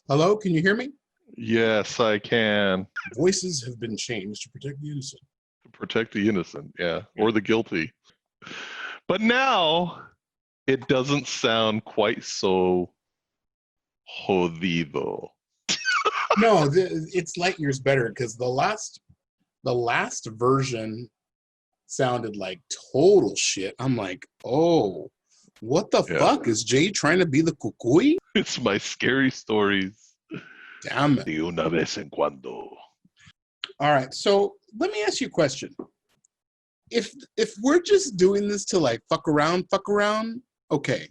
Hello, can you hear me? Yes, I can. Voices have been changed to protect the innocent. Protect the innocent, yeah, or the guilty. But now it doesn't sound quite so jodido. No, it's light years better because the last version sounded like total shit. I'm like, oh, what the fuck is Jay trying to be the cucuy? It's my scary stories. Damn it. De una vez en cuando. All right, so let me ask you a question. If we're just doing this to like fuck around, okay.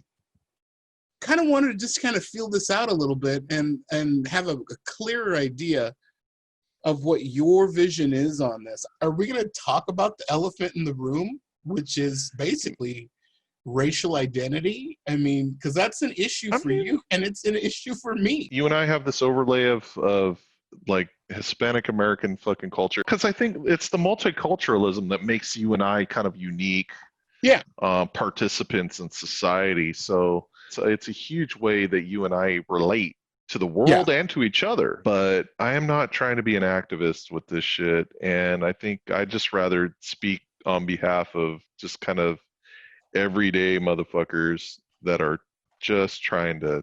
Kind of wanted to just kind of feel this out a little bit and have a clearer idea of what your vision is on this. Are we going to talk about the elephant in the room, which is basically racial identity? I mean, because that's an issue for you and it's an issue for me. You and I have this overlay of like Hispanic American fucking culture, because I think it's the multiculturalism that makes you and I kind of unique participants in society. So it's a huge way that you and I relate to the world and to each other. But I am not trying to be an activist with this shit, and I think I'd just rather speak on behalf of just kind of everyday motherfuckers that are just trying to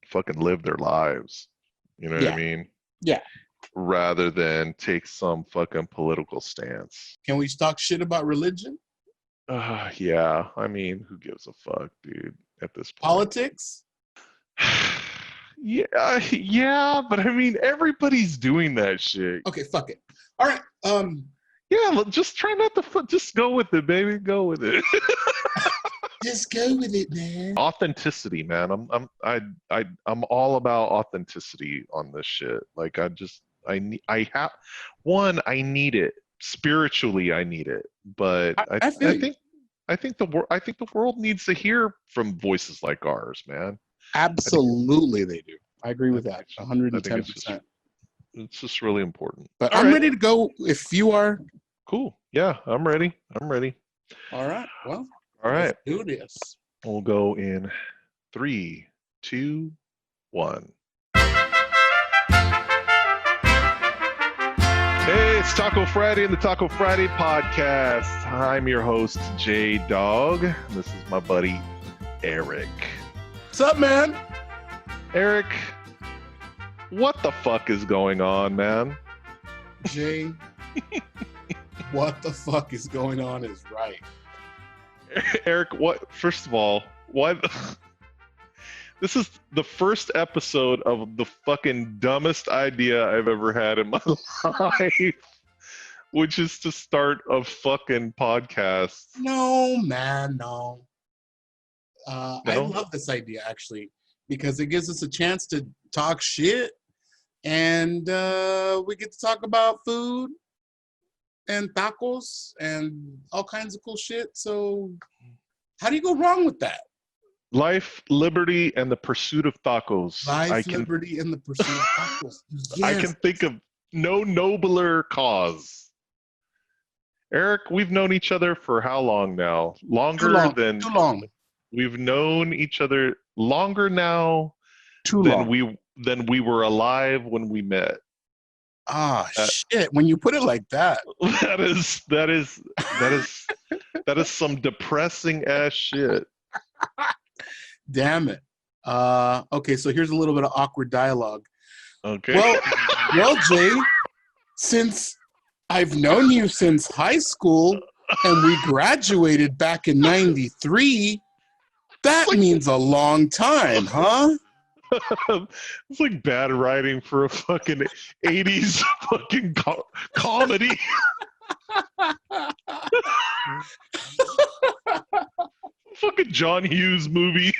fucking live their lives. You know what I mean? Yeah. Rather than take some fucking political stance. Can we talk shit about religion? Yeah. I mean, who gives a fuck, dude, at this point? Politics? Yeah, but I mean, everybody's doing that shit. Okay, fuck it. All right. Yeah, just try not to just go with it, baby. Go with it. Just go with it, man. Authenticity, man. I'm all about authenticity on this shit. Like I need it spiritually. I need it, but I think the world needs to hear from voices like ours, man. Absolutely, they do. I agree with that 110%. It's just really important. But I'm ready to go if you are. Cool. Yeah, I'm ready. All right. Well, all right. Let's do this. We'll go in 3, 2, 1. Hey, it's Taco Friday and the Taco Friday podcast. I'm your host, Jaydog. This is my buddy, Eric. What's up, man? Eric, what the fuck is going on, man? Jay, what the fuck is going on is right. Eric, first of all, why this is the first episode of the fucking dumbest idea I've ever had in my life, which is to start a fucking podcast. No, man, no. I love this idea, actually, because it gives us a chance to talk shit, and we get to talk about food and tacos and all kinds of cool shit. So how do you go wrong with that? Life, liberty, and the pursuit of tacos. Liberty, and the pursuit of tacos. Yes. I can think of no nobler cause. Eric, we've known each other for how long now? Too long. We've known each other longer now than we were alive when we met. Shit! When you put it like that, that is some depressing ass shit. Damn it. Okay, so here's a little bit of awkward dialogue. Okay. Well, Jay, since I've known you since high school and we graduated back in '93, that means a long time, huh? It's like bad writing for a fucking 80s fucking comedy. Fucking John Hughes movie.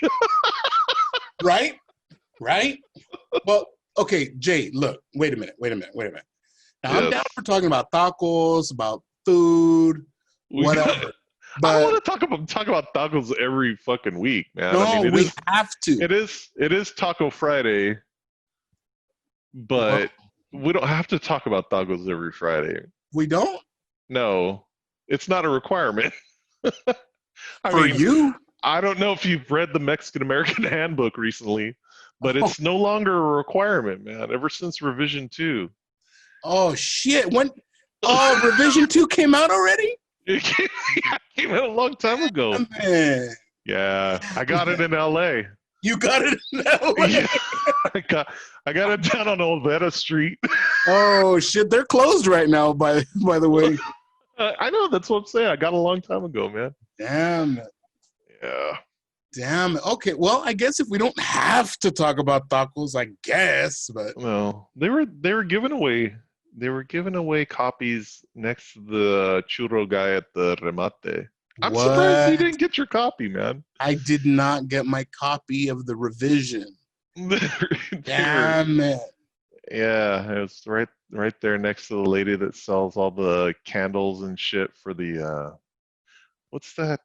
Right? Well, okay, Jay, look, wait a minute. Now, I'm down for talking about tacos, about food, whatever. But I want to talk about tacos every fucking week, man. No, we have to. It is Taco Friday, but we don't have to talk about tacos every Friday. We don't? No, it's not a requirement. For you? I don't know if you've read the Mexican American Handbook recently, but it's no longer a requirement, man. Ever since revision 2. Oh shit! When? Oh, revision 2 came out already? It came out a long time ago. Man. Yeah, I got it in LA. You got it in LA? Yeah, I got it down on Olvera Street. Oh shit! They're closed right now. By the way. I know, that's what I'm saying. I got it a long time ago, man. Damn it. Yeah. Damn it. Okay, well, I guess if we don't have to talk about tacos, I guess, but Well, they were giving away. They were giving away copies next to the churro guy at the remate. I'm surprised you didn't get your copy, man. I did not get my copy of the revision. Damn it. Yeah, it was right there next to the lady that sells all the candles and shit for the what's that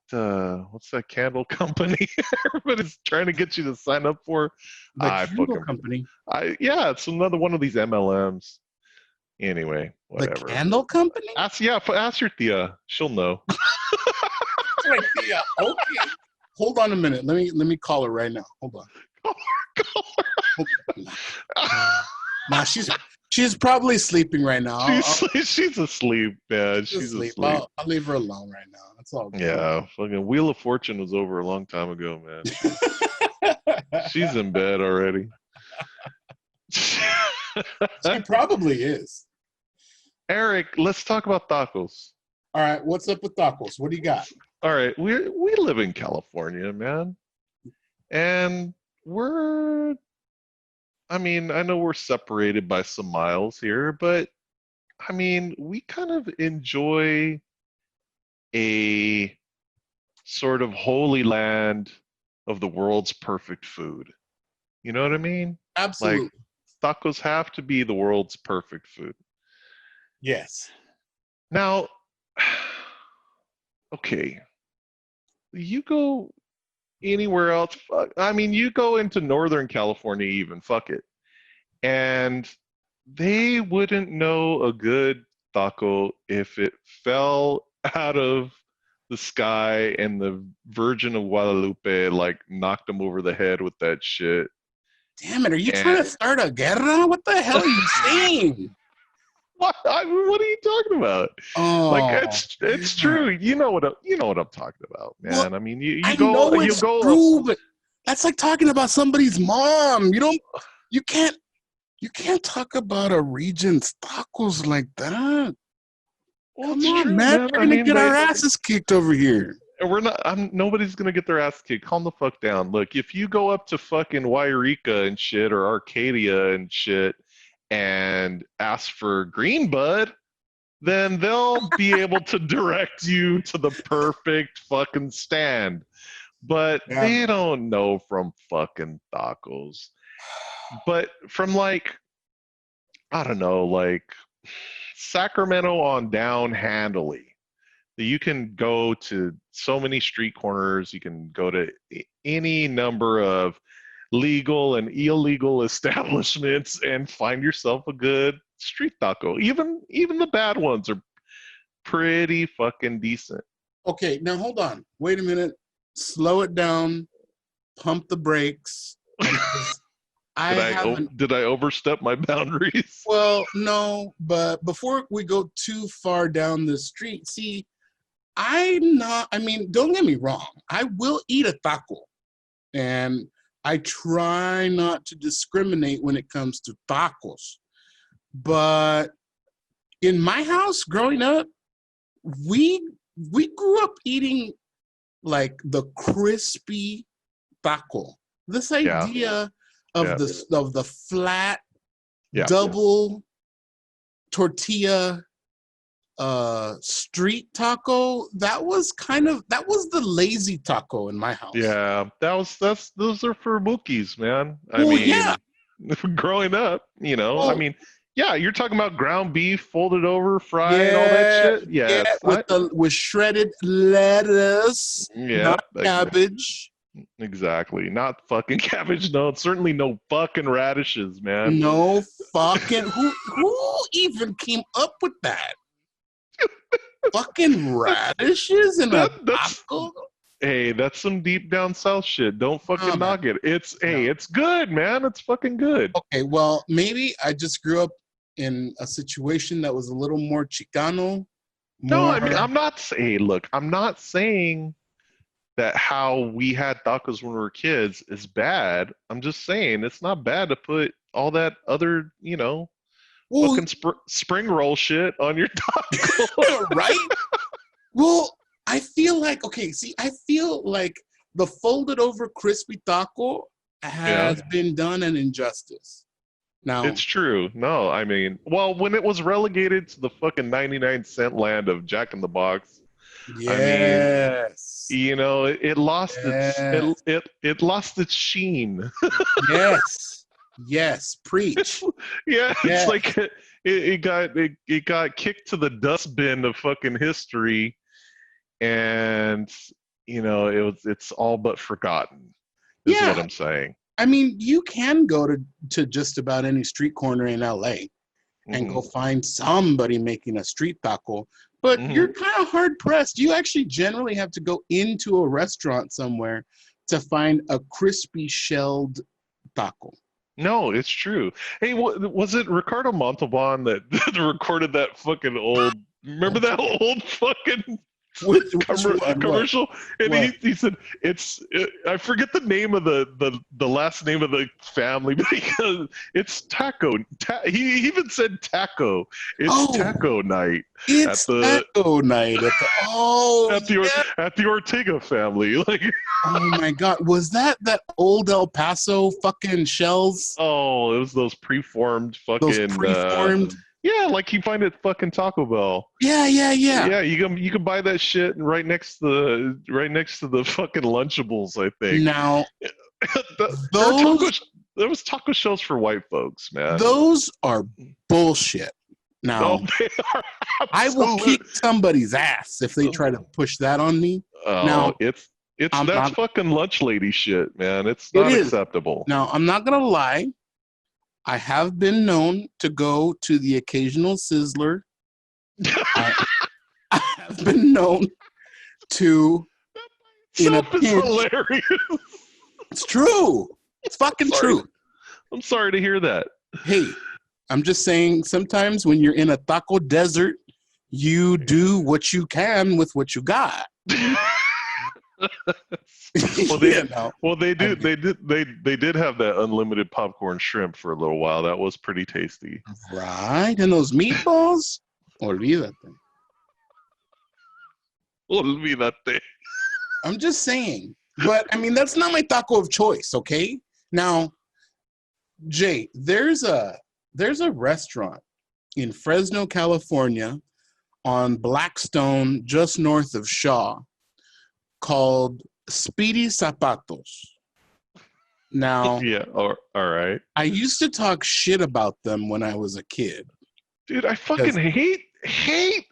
candle company everybody's trying to get you to sign up for? The candle company. Yeah, it's another one of these MLMs. Anyway, whatever. The candle company? Ask your Thea. She'll know. Right, Thea. Okay. Hold on a minute. Let me call her right now. Hold on. Call her. Nah, she's probably sleeping right now. She's asleep, man. She's asleep. I'll leave her alone right now. That's all good. Yeah, fucking Wheel of Fortune was over a long time ago, man. She's in bed already. She probably is. Eric, let's talk about tacos. All right, what's up with tacos? What do you got? All right, we live in California, man, and I know we're separated by some miles here, but I mean, we kind of enjoy a sort of holy land of the world's perfect food. You know what I mean? Absolutely. Like, tacos have to be the world's perfect food. Yes. Now, okay, you go anywhere else. I mean, you go into Northern California even, fuck it. And they wouldn't know a good taco if it fell out of the sky and the Virgin of Guadalupe like knocked them over the head with that shit. Damn it, are you trying to start a guerra? What the hell are you saying? What are you talking about? Oh, like it's true. You know what I'm talking about, man. Well, I mean, you I go, know it's true, but that's like talking about somebody's mom. You can't talk about a region's tacos like that. Well, Come on, man. We're gonna get our asses kicked over here. We're not. Nobody's gonna get their ass kicked. Calm the fuck down. Look, if you go up to fucking Wairika and shit, or Arcadia and shit, and ask for green bud, then they'll be able to direct you to the perfect fucking stand. But they don't know from fucking tacos. But from like, I don't know, like Sacramento on down handily, you can go to so many street corners. You can go to any number of legal and illegal establishments and find yourself a good street taco. Even the bad ones are pretty fucking decent. Okay, now hold on. Wait a minute. Slow it down. Pump the brakes. Did I overstep my boundaries? Well, no, but before we go too far down the street, see, don't get me wrong. I will eat a taco. And I try not to discriminate when it comes to tacos. But in my house growing up, we grew up eating like the crispy taco. This idea of the flat double tortilla street taco, that was the lazy taco in my house. Yeah, those are for bookies, man. I mean, growing up, I mean, yeah, you're talking about ground beef folded over, fried, all that shit. Yeah, with shredded lettuce, not cabbage. Exactly, not fucking cabbage. No, certainly no fucking radishes, man. No fucking who even came up with that? Fucking radishes in a taco? Hey, that's some deep down south shit. Don't fucking Oh, man. knock it. No. It's good, man. It's fucking good. Okay, well, maybe I just grew up in a situation that was a little more Chicano, No, more. I mean, I'm not saying, look, I'm not saying that how we had tacos when we were kids is bad. I'm just saying it's not bad to put all that other, Well, fucking spring roll shit on your taco. right? Well, I feel like, okay, see, I feel like the folded over crispy taco Yeah, has been done an injustice. Now, it's true. No, I mean, well, when it was relegated to the fucking 99-cent land of Jack in the Box, I mean, yes, it lost its yes, it lost its sheen. yes, yes, It's preach. yeah, it's Yes. like it got kicked to the dustbin of fucking history, and it's all but forgotten, is what Yeah, I'm saying. I mean, you can go to just about any street corner in LA and Hmm. go find somebody making a street taco, but Hmm. you're kind of hard pressed. You actually generally have to go into a restaurant somewhere to find a crispy shelled taco. No, it's true. Hey, was it Ricardo Montalban that recorded that fucking old? Remember that old fucking Which one? commercial? And What? he said I forget the name of the last name of the family, but it's taco. He even said taco. It's Oh, taco night at it's the taco night at the. Oh yeah. at the Ortega family. Like, Oh my God. Was that old El Paso fucking shells? oh, it was those preformed Those fucking preformed. yeah, like you find at fucking Taco Bell. Yeah, yeah, yeah. Yeah, you can buy that shit right next to the fucking Lunchables, I think. Now There are those there was taco shells for white folks, man. those are bullshit. No, Now they are I will absolute. kick somebody's ass if they try to push that on me. Oh, Now it's I'm that's not. fucking lunch lady shit, man. It's It not is. acceptable. Now I'm not gonna lie. I have been known to go to the occasional Sizzler. I, I have been known to, in a Self is pinch. hilarious. It's true. It's fucking Sorry, true. I'm sorry to hear that. Hey, I'm just saying sometimes when you're in a taco desert, you do what you can with what you got. Well, You know, I mean, they did have that unlimited popcorn shrimp for a little while. That was pretty tasty. right? And those meatballs, olvídate. Olvídate. I'm just saying. But I mean, that's not my taco of choice, okay? Now, Jay, there's a restaurant in Fresno, California, on Blackstone, just north of Shaw, called Speedy Zapatos. Now, Yeah, all right. I used to talk shit about them when I was a kid. Dude, I fucking Because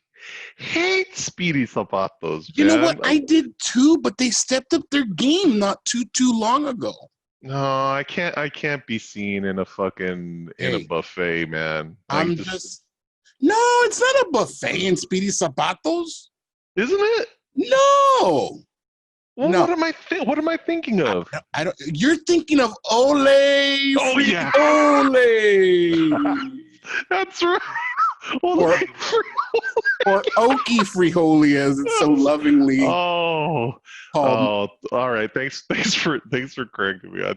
hate Speedy Zapatos, you know what? man. I did too, but they stepped up their game not too long ago. No, I can't be seen in a fucking in a Hey, buffet, man. Like, I'm just just no, it's not a buffet in Speedy Zapatos. isn't it? No, Well, no. what am I thinking of? I don't. You're thinking of Ole Oh yeah. Frijoles That's right. Well, or Okie Frijoli, as it's so lovingly oh, called. oh, all right. Thanks for correcting me. I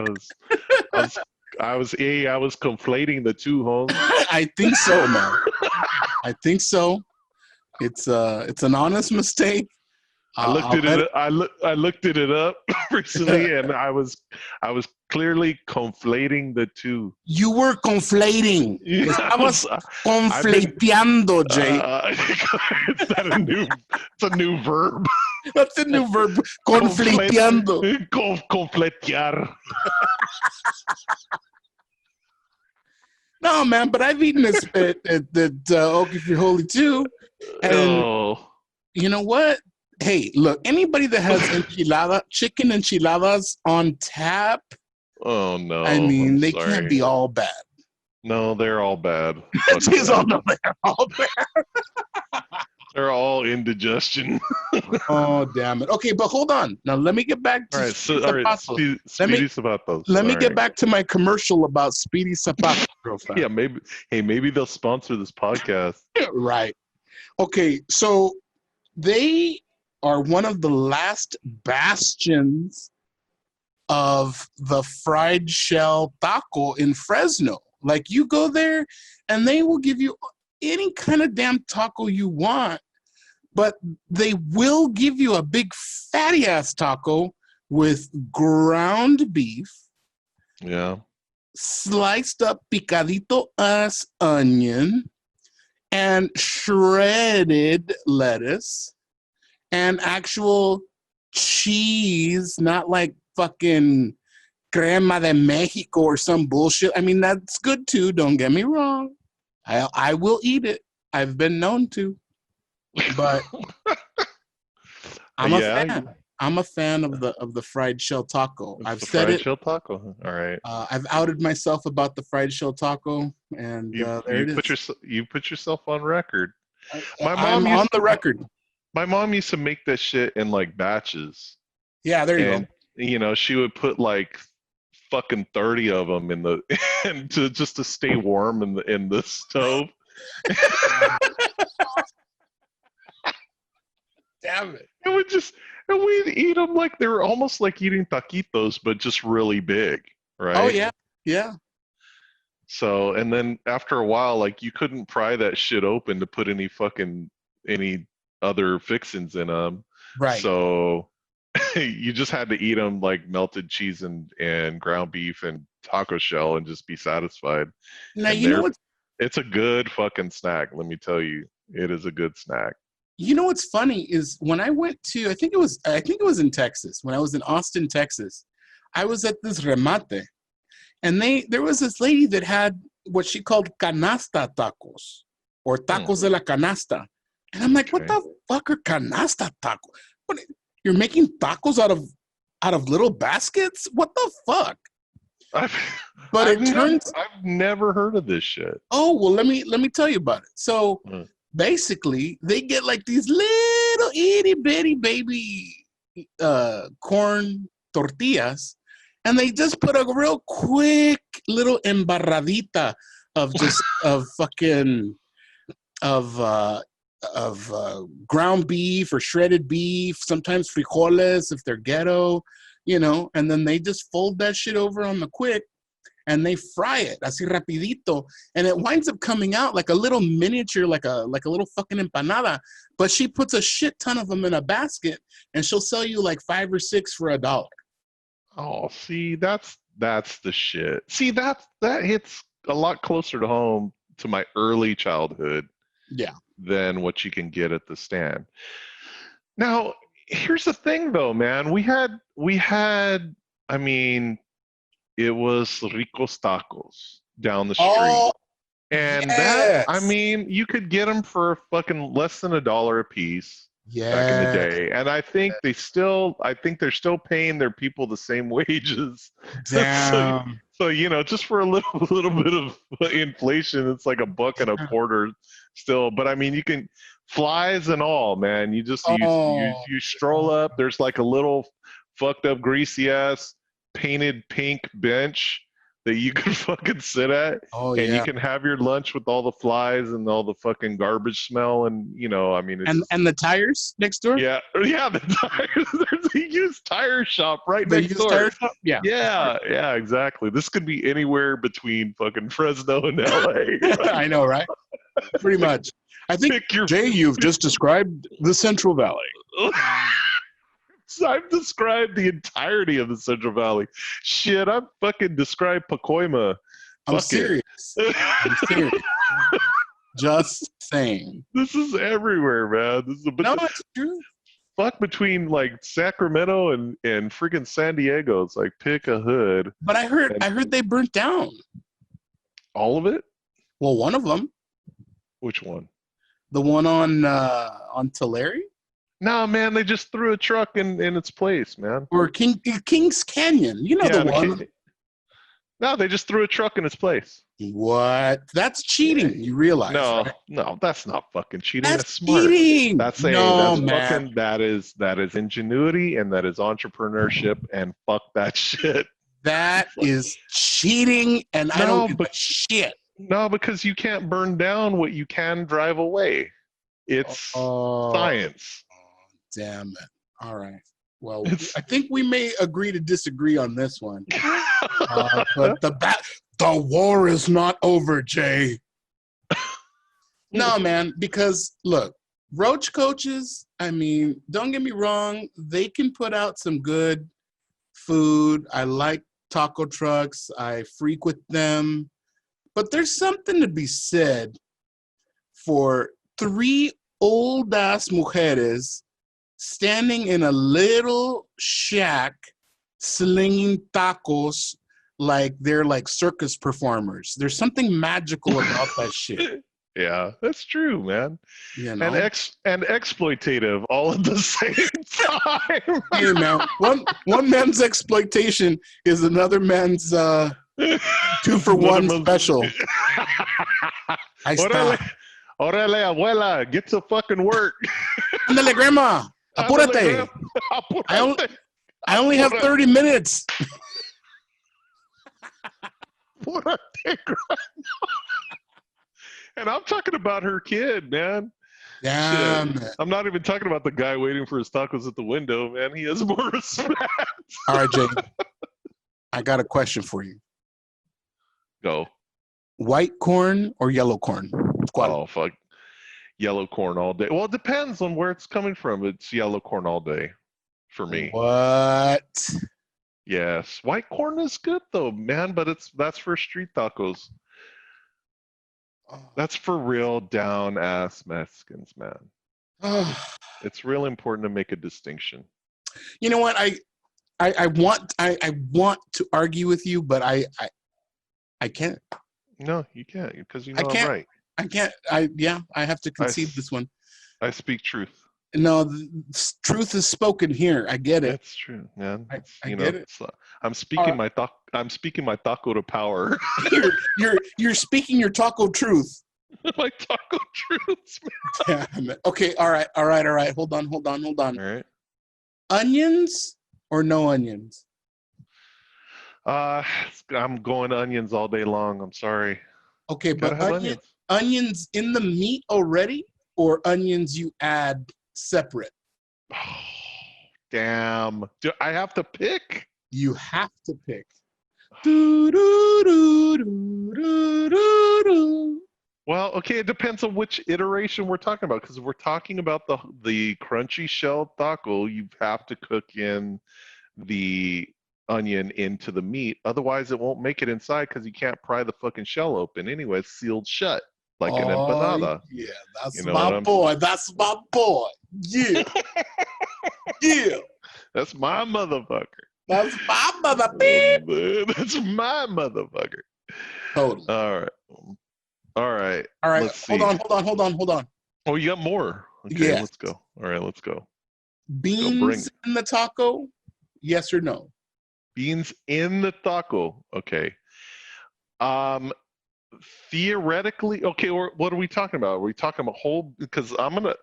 was, I was, I was conflating the two, Holmes. I think so, man. I think so. It's an honest mistake. I'll let it. I looked it up recently, and I was clearly conflating the two. You were conflating. Yeah, Estabas I've been. conflateando, Jay. Is that a new? It's a new verb. That's a new verb. Conflateando. Confletear. No, man, but I've eaten this at Okie Frijoli too, and Oh. you know what? Hey, look, anybody that has chicken enchiladas on tap, Oh no! I mean, I'm they sorry. can't be all bad. No, they're all bad. Jeez, oh no, they're all bad. They're all indigestion. Oh, damn it. Okay, but hold on. Now let me get back to Speedy Zapatos. Let me get back to my commercial about Speedy Zapatos real fast. Yeah, maybe. Hey, maybe they'll sponsor this podcast. Right. Okay, so they are one of the last bastions of the fried shell taco in Fresno. Like, you go there and they will give you any kind of damn taco you want, but they will give you a big fatty ass taco with ground beef. Yeah. Sliced up picadito as onion and shredded lettuce and actual cheese, not like fucking crema de Mexico or some bullshit. I mean, that's good too, don't get me wrong. I will eat it. I've been known to. But I'm a fan. I'm a fan of the fried shell taco. I've said it. Shell taco. All right. I've outed myself about the fried shell taco, and there it is. You put yourself on record. I'm on the record. My mom used to make that shit in like batches. Yeah, there you go. You know, she would put like fucking 30 of them in the and just to stay warm in the stove. Damn it! And we'd eat them like they were almost like eating taquitos, but just really big, right? Oh yeah, yeah. So, and then after a while, like you couldn't pry that shit open to put any other fixings in them. Right. So you just had to eat them like melted cheese and ground beef and taco shell and just be satisfied. Now, you know what? It's a good fucking snack. Let me tell you, it is a good snack. You know what's funny is when I went to, I think it was in Texas, when I was in Austin, Texas, I was at this remate, and there was this lady that had what she called canasta tacos, or tacos de la canasta. And I'm like, what the fuck are canasta tacos? What, you're making tacos out of little baskets? What the fuck? I've never heard of this shit. Oh, well, let me tell you about it. So basically, they get like these little itty bitty baby corn tortillas, and they just put a real quick little embarradita of just of ground beef or shredded beef, sometimes frijoles if they're ghetto, you know, and then they just fold that shit over on the quick and they fry it así rapidito, and it winds up coming out like a little miniature, like a little fucking empanada, but she puts a shit ton of them in a basket and she'll sell you like 5 or 6 for $1. Oh, see, that's the shit. See, that hits a lot closer to home to my early childhood. Yeah. Than what you can get at the stand. Now, here's the thing though, man. We had I mean, it was Rico's Tacos down the street. Oh, and yes. That, I mean, you could get them for fucking less than $1 a piece back in the day. And I think they're still paying their people the same wages. Damn. So you know, just for a little bit of inflation, it's like $1.25 still. But I mean, you can flies and all, man. You just you stroll up. There's like a little fucked up, greasy ass painted pink bench that you can fucking sit at, and you can have your lunch with all the flies and all the fucking garbage smell, and you know, I mean, it's and the tires next door. Yeah, the tires. There's a used tire shop right next door. Tire shop? Yeah, exactly. This could be anywhere between fucking Fresno and LA. I know, right? Pretty much. I think, Jay, you've just described the Central Valley. So I've described the entirety of the Central Valley. Shit, I've fucking described Pacoima. I'm serious. I'm serious. Just saying. This is everywhere, man. It's true. Fuck between like Sacramento and freaking San Diego. It's like pick a hood. But I heard they burnt down. All of it? Well, one of them. Which one? The one on Tulare? No, man, they just threw a truck in its place, man. Or Kings Canyon. You know the one. No, they just threw a truck in its place. What? That's cheating. You realize? No, right? no, that's not fucking cheating. That's That's smart. cheating. That's No, man. fucking that is ingenuity and that is entrepreneurship and fuck that shit. That is cheating, and I don't No, give a shit. no, because you can't burn down what you can drive away. It's science. Damn it. All right. Well, I think we may agree to disagree on this one. But the war is not over, Jay. No, man, because look, roach coaches, I mean, don't get me wrong, they can put out some good food. I like taco trucks. I frequent them. But there's something to be said for 3 old-ass mujeres standing in a little shack slinging tacos like they're like circus performers. There's something magical about that shit. Yeah, that's true, man. You know? And exploitative all at the same time. Hey, man, one man's exploitation is another man's 2-for-1 special. Ahí está. Órale, abuela, get to fucking work. Ándale, grandma, apúrate. I only have 30 minutes. Apúrate, grandma. And I'm talking about her kid, man. Damn. I'm not even talking about the guy waiting for his tacos at the window, man. He has more respect. All right, Jay. I got a question for you. Go. White corn or yellow corn? Oh, fuck. Yellow corn all day. Well, it depends on where it's coming from. It's yellow corn all day for me. What? Yes. White corn is good, though, man, but that's for street tacos. That's for real down-ass Mexicans, man. It's real important to make a distinction. You know what? I want to argue with you, but I can't. No, you can't, because you know I'm right. I can't. I have to concede this one. I speak truth. No, truth is spoken here. I get it. That's true, man. I get it. I'm speaking my taco to power. You're speaking your taco truth. My taco truths, man. Damn it. Okay, all right. Hold on. All right. Onions or no onions? I'm going onions all day long. I'm sorry. Okay, but onions in the meat already, or onions you add separate? Oh, damn. Do I have to pick? You have to pick. Do, do, do, do, do, do, do. Well, okay, it depends on which iteration we're talking about. Because if we're talking about the crunchy shell taco, you have to cook in the onion into the meat. Otherwise, it won't make it inside because you can't pry the fucking shell open. Anyway, it's sealed shut like an empanada. Yeah, that's my boy. That's my boy. Yeah. Yeah. That's my motherfucker. That's my mother. Beep. That's my motherfucker. Totally. All right. Let's see. Hold on. Oh, you got more. Okay, yes. Let's go. All right, let's go. Beans in the taco? Yes or no? Beans in the taco. Okay. Theoretically, okay, what are we talking about? Are we talking about whole? Because I'm gonna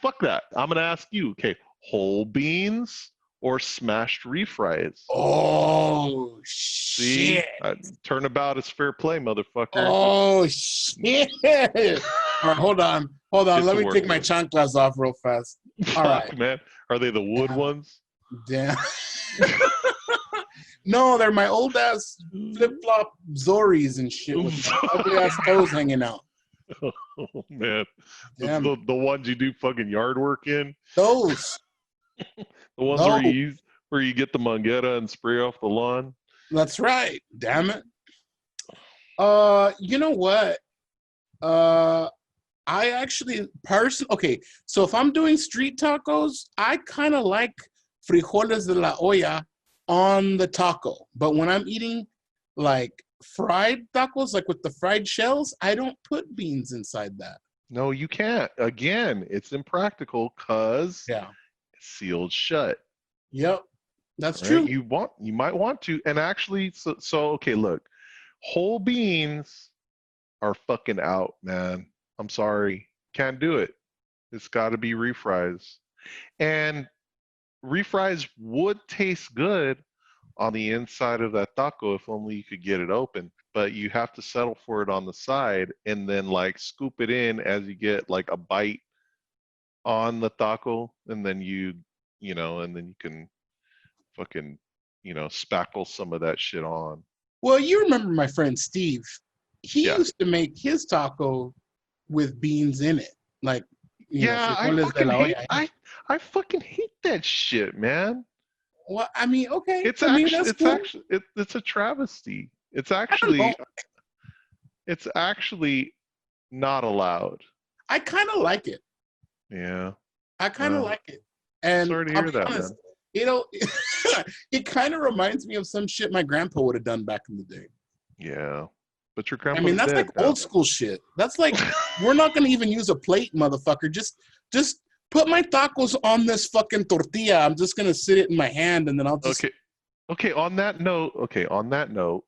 fuck that. I'm gonna ask you. Okay, whole beans or smashed refries? Oh shit! Turnabout is fair play, motherfucker. Oh shit! All right, hold on. Let me take my chanclas off real fast. All right, man. Are they the wood ones? Damn. No, they're my old ass flip flop Zoris and shit with ugly ass toes hanging out. Oh man, the ones you do fucking yard work in. Those. The ones where you get the manguera and spray off the lawn. That's right. Damn it. You know what? I actually okay, so if I'm doing street tacos, I kind of like frijoles de la olla on the taco. But when I'm eating like fried tacos, like with the fried shells, I don't put beans inside that. No, you can't. Again, it's impractical because it's sealed shut. Yep. That's Right? true. You might want to, and actually, so okay, look, whole beans are fucking out, man. I'm sorry, can't do it. It's got to be refries, and refries would taste good on the inside of that taco if only you could get it open. But you have to settle for it on the side, and then like scoop it in as you get like a bite on the taco, and then and then you can fucking spackle some of that shit on. Well, you remember my friend Steve. He Yeah. used to make his taco with beans in it. Like, Yeah, frijoles de la olla. I fucking hate that shit, man. Well, I mean, okay. It's I mean, actually that's it's cool. actually it's a travesty. I don't know. It's actually not allowed. I kind of like it. Yeah. I kind of Well, like it. And sorry to I'll hear be that, honest, man. it kind of reminds me of some shit my grandpa would have done back in the day. Yeah. But your I mean, grandpa's that's dead like now. old school shit. That's like, we're not going to even use a plate, motherfucker. Just put my tacos on this fucking tortilla. I'm just going to sit it in my hand and then I'll just. Okay, on that note,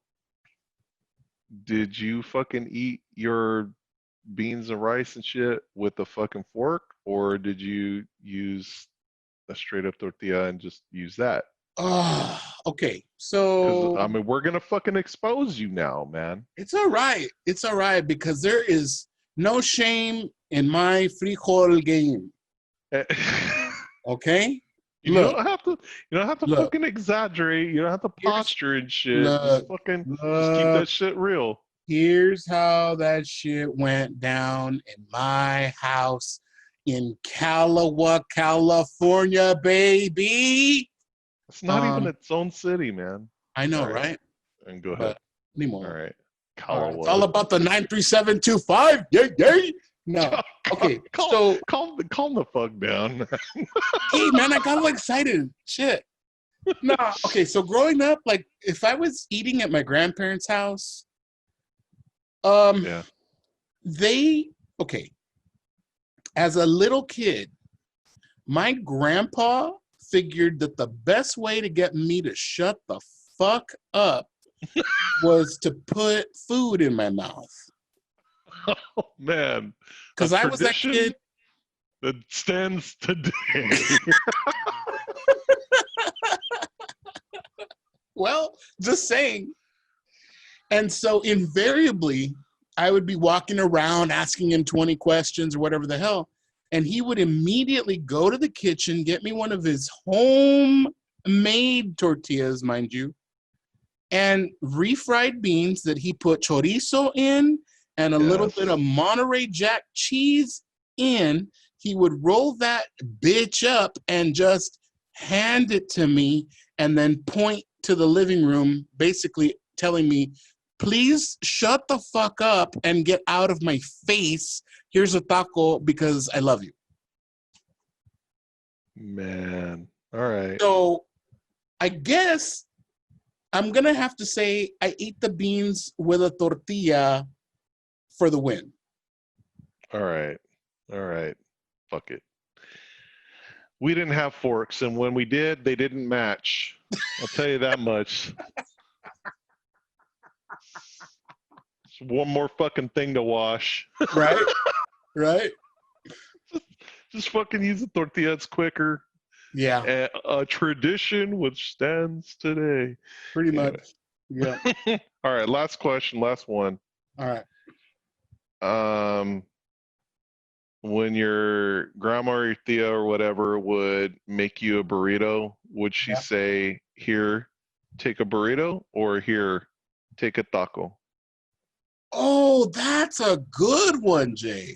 did you fucking eat your beans and rice and shit with a fucking fork, or did you use a straight up tortilla and just use that? Okay. Because So I mean, we're gonna fucking expose you now, man. it's all right. It's all right because there is no shame in my frijol game. Okay? You Look, don't have to look, fucking exaggerate. You don't have to here's posture and shit. look, Just keep look, that shit real. here's how that shit went down in my house in Calawa, California, baby. It's not even its own city, man. I know, All right, right? and go ahead. But anymore. All right, All right. It's all Kalawa. about the 93725. Yay, yay. No. Okay. So Calm the fuck down. hey man, I got all excited. Shit. No, okay. So growing up, like if I was eating at my grandparents' house, Yeah. okay. As a little kid, my grandpa figured that the best way to get me to shut the fuck up was to put food in my mouth. Oh man. Because I was that kid that stands today. Well, just saying. And so invariably, I would be walking around asking him 20 questions or whatever the hell. And he would immediately go to the kitchen, get me one of his homemade tortillas, mind you, and refried beans that he put chorizo in and a little bit of Monterey Jack cheese in. He would roll that bitch up and just hand it to me and then point to the living room, basically telling me, please shut the fuck up and get out of my face. Here's a taco because I love you. Man. All right. So I guess I'm going to have to say I ate the beans with a tortilla for the win. All right. Fuck it. We didn't have forks, and when we did, they didn't match. I'll tell you that much. It's one more fucking thing to wash. Right? Right? Just fucking use the tortilla. It's quicker. Yeah. A tradition which stands today. Pretty much. Yeah. All right. Last question. Last one. All right. When your grandma or your tia or whatever would make you a burrito, would she say, "Here, take a burrito," or "Here, take a taco"? Oh, that's a good one, Jay.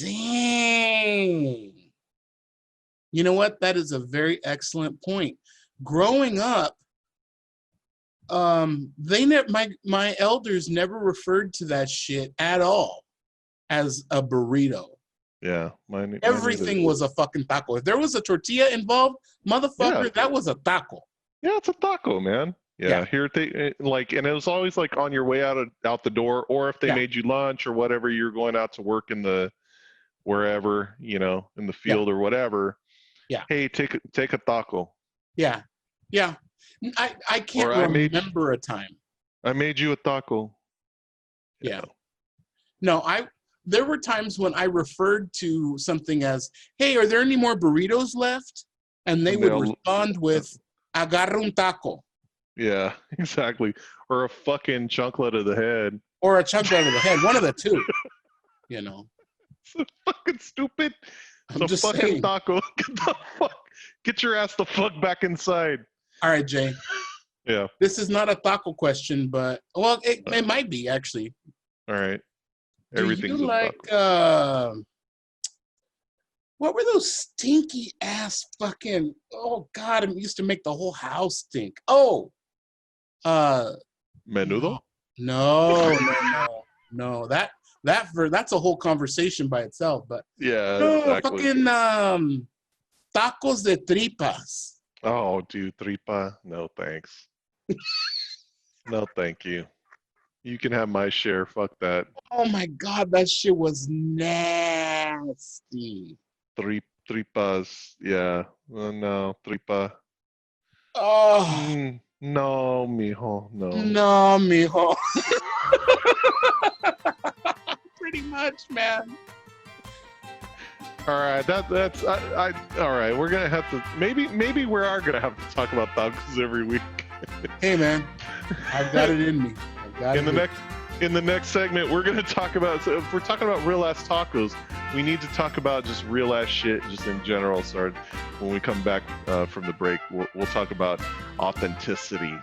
Dang. You know what? That is a very excellent point. Growing up, my elders never referred to that shit at all as a burrito. Yeah, Everything was a fucking taco. If there was a tortilla involved, motherfucker, that was a taco. Yeah, it's a taco, man. Yeah. Here and it was always like on your way out the door, or if they made you lunch or whatever, you're going out to work in the wherever, in the field or whatever. Yeah. Hey, take a taco. Yeah. Yeah. I can't Or remember a time. I made you a taco. Yeah. No, there were times when I referred to something as, "Hey, are there any more burritos left?" And they would respond with, "Agarra un taco." Yeah, exactly. Or a fucking chunklet of the head. Or a chunk out of the head. One of the two. You know. It's fucking stupid. It's I'm a just fucking saying. taco. Get the fuck. Get your ass the fuck back inside. All right, Jay. Yeah. This is not a taco question, but well, it might be actually. All right. Do Everything's you a like taco. what were those stinky ass fucking? Oh God, it used to make the whole house stink. Oh, Menudo? no. That's a whole conversation by itself. But Yeah, no, exactly. fucking tacos de tripas. Oh, dude, tripa. No, thanks. No, thank you. You can have my share. Fuck that. Oh my God, that shit was nasty. Tripas. Yeah. No, tripa. Oh No, mijo. No. no, mijo. Pretty much, man. All right, that's I. All right, we're gonna have to maybe we are gonna have to talk about tacos every week. Hey, man, I've got it in me. In the next segment, we're gonna talk about. So if we're talking about real ass tacos, we need to talk about just real ass shit, just in general. So when we come back from the break, we'll talk about authenticity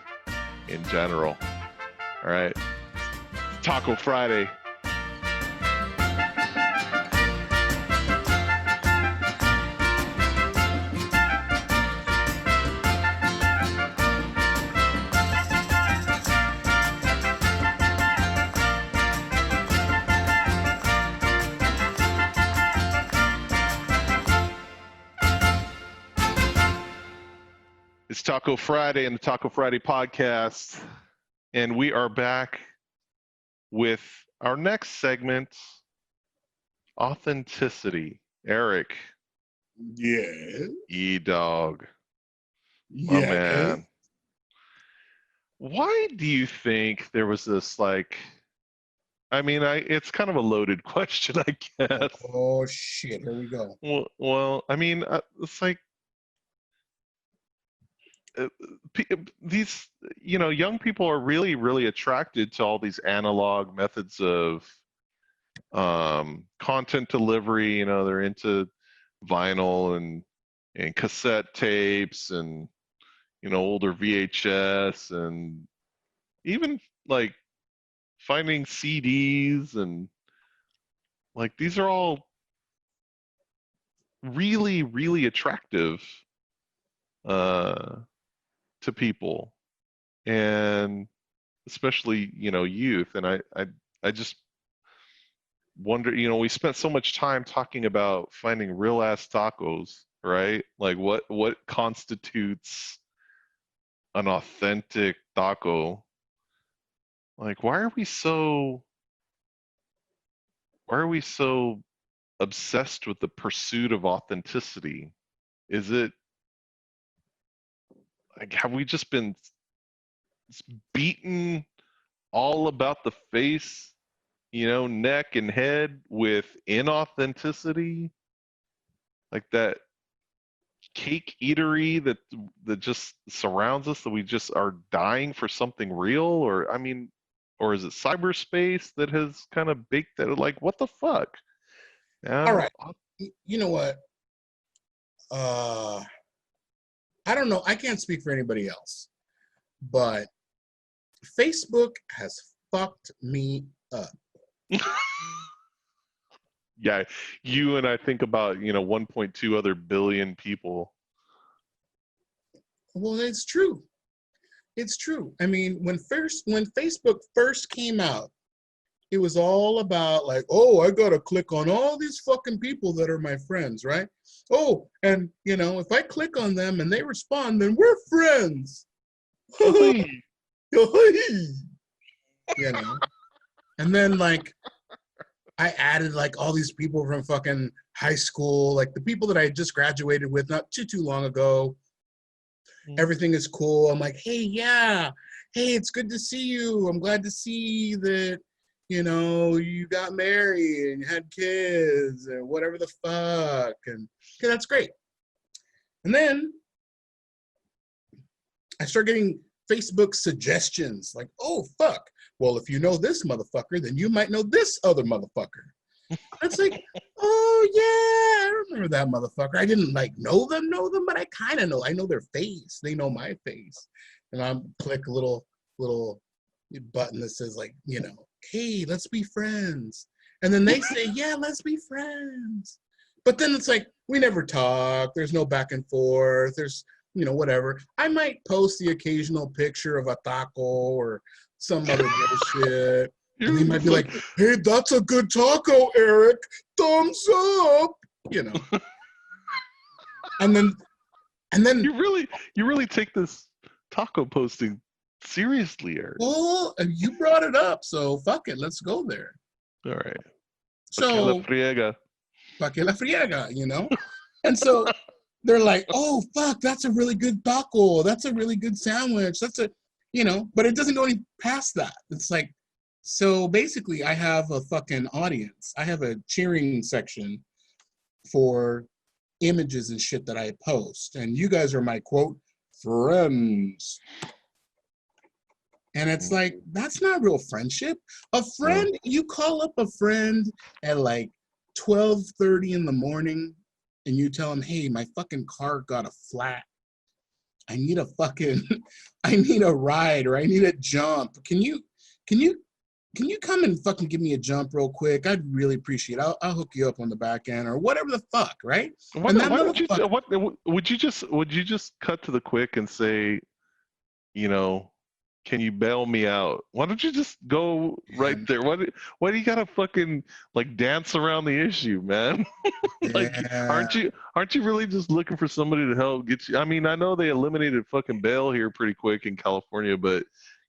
in general. All right, Taco Friday. It's Taco Friday and the Taco Friday podcast, and we are back with our next segment, authenticity. Eric. Yeah. Dog. My Yeah. man. Why do you think there was this, like, I mean, it's kind of a loaded question, I guess. Oh shit! Here we go. Well, I mean, it's like these, young people are really, really attracted to all these analog methods of content delivery. They're into vinyl and cassette tapes and older VHS, and even like finding CDs, and like these are all really, really attractive to people, and especially youth. And I just wonder, we spent so much time talking about finding real ass tacos, right? Like what constitutes an authentic taco. Like why are we so obsessed with the pursuit of authenticity? Is it like, have we just been beaten all about the face, neck and head with inauthenticity? Like that cake eatery that just surrounds us, that we just are dying for something real? Or, I mean, or is it cyberspace that has kind of baked that? Like, what the fuck? All right. You know what? I don't know. I can't speak for anybody else, but Facebook has fucked me up. Yeah, you and I think about 1.2 other billion people. Well, it's true. It's true. I mean, when Facebook first came out, it was all about like, oh, I gotta click on all these fucking people that are my friends, right? Oh, and if I click on them and they respond, then we're friends. And then like I added like all these people from fucking high school, like the people that I just graduated with not too long ago. Everything is cool. I'm like, hey, yeah, hey, it's good to see you. I'm glad to see that, you know, you got married and you had kids and whatever the fuck. And okay, that's great. And then I start getting Facebook suggestions like, oh, fuck. Well, if you know this motherfucker, then you might know this other motherfucker. It's like, oh, yeah, I remember that motherfucker. I didn't like know them, but I kind of know. I know their face. They know my face. And I'm click a little button that says like, you know, hey, let's be friends. And then they say, yeah, let's be friends. But then it's like, we never talk. There's no back and forth. There's, you know, whatever. I might post the occasional picture of a taco or some other bullshit. And they might be like, hey, that's a good taco, Eric. Thumbs up. You know. And then you really take this taco posting seriously, Eric. Well, you brought it up, so fuck it. Let's go there. All right. So la friega. Pa que la friega, you know? And so they're like, oh, fuck, that's a really good taco. That's a really good sandwich. That's a, you know, but it doesn't go any past that. It's like, so basically I have a fucking audience. I have a cheering section for images and shit that I post. And you guys are my, quote, friends. And it's like, that's not real friendship. A friend, you call up a friend at like 12:30 in the morning and you tell them, hey, my fucking car got a flat. I need a ride or I need a jump. Can you come and fucking give me a jump real quick? I'd really appreciate it. I'll hook you up on the back end or whatever the fuck, right? Would you just cut to the quick and say, you know, can you bail me out? Why don't you just go right there? Why do you gotta fucking like dance around the issue, man? Like, aren't you really just looking for somebody to help get you? I mean, I know they eliminated fucking bail here pretty quick in California, but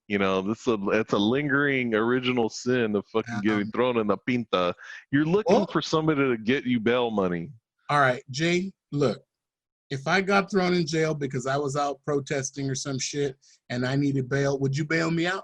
you know, it's a lingering original sin of fucking getting thrown in the pinta. You're looking for somebody to get you bail money. All right, Jay, look. If I got thrown in jail because I was out protesting or some shit and I needed bail, would you bail me out?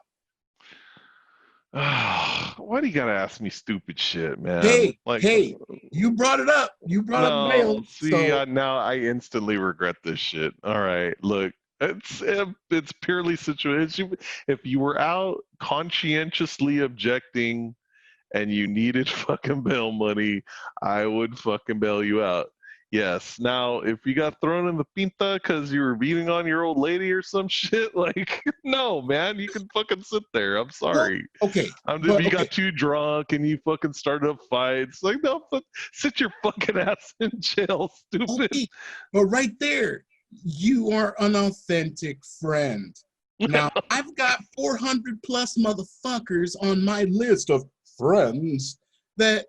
Why do you gotta ask me stupid shit, man? Hey, you brought it up. You brought up bail. See, now I instantly regret this shit. All right, look, it's purely situation. If you were out conscientiously objecting and you needed fucking bail money, I would fucking bail you out. Yes. Now, if you got thrown in the pinta because you were beating on your old lady or some shit, like, no, man, you can fucking sit there. I'm sorry. Well, okay. If you got too drunk and you fucking started up fights, like, no, sit your fucking ass in jail, stupid. Okay. But right there, you are an authentic friend. Now, I've got 400 plus motherfuckers on my list of friends that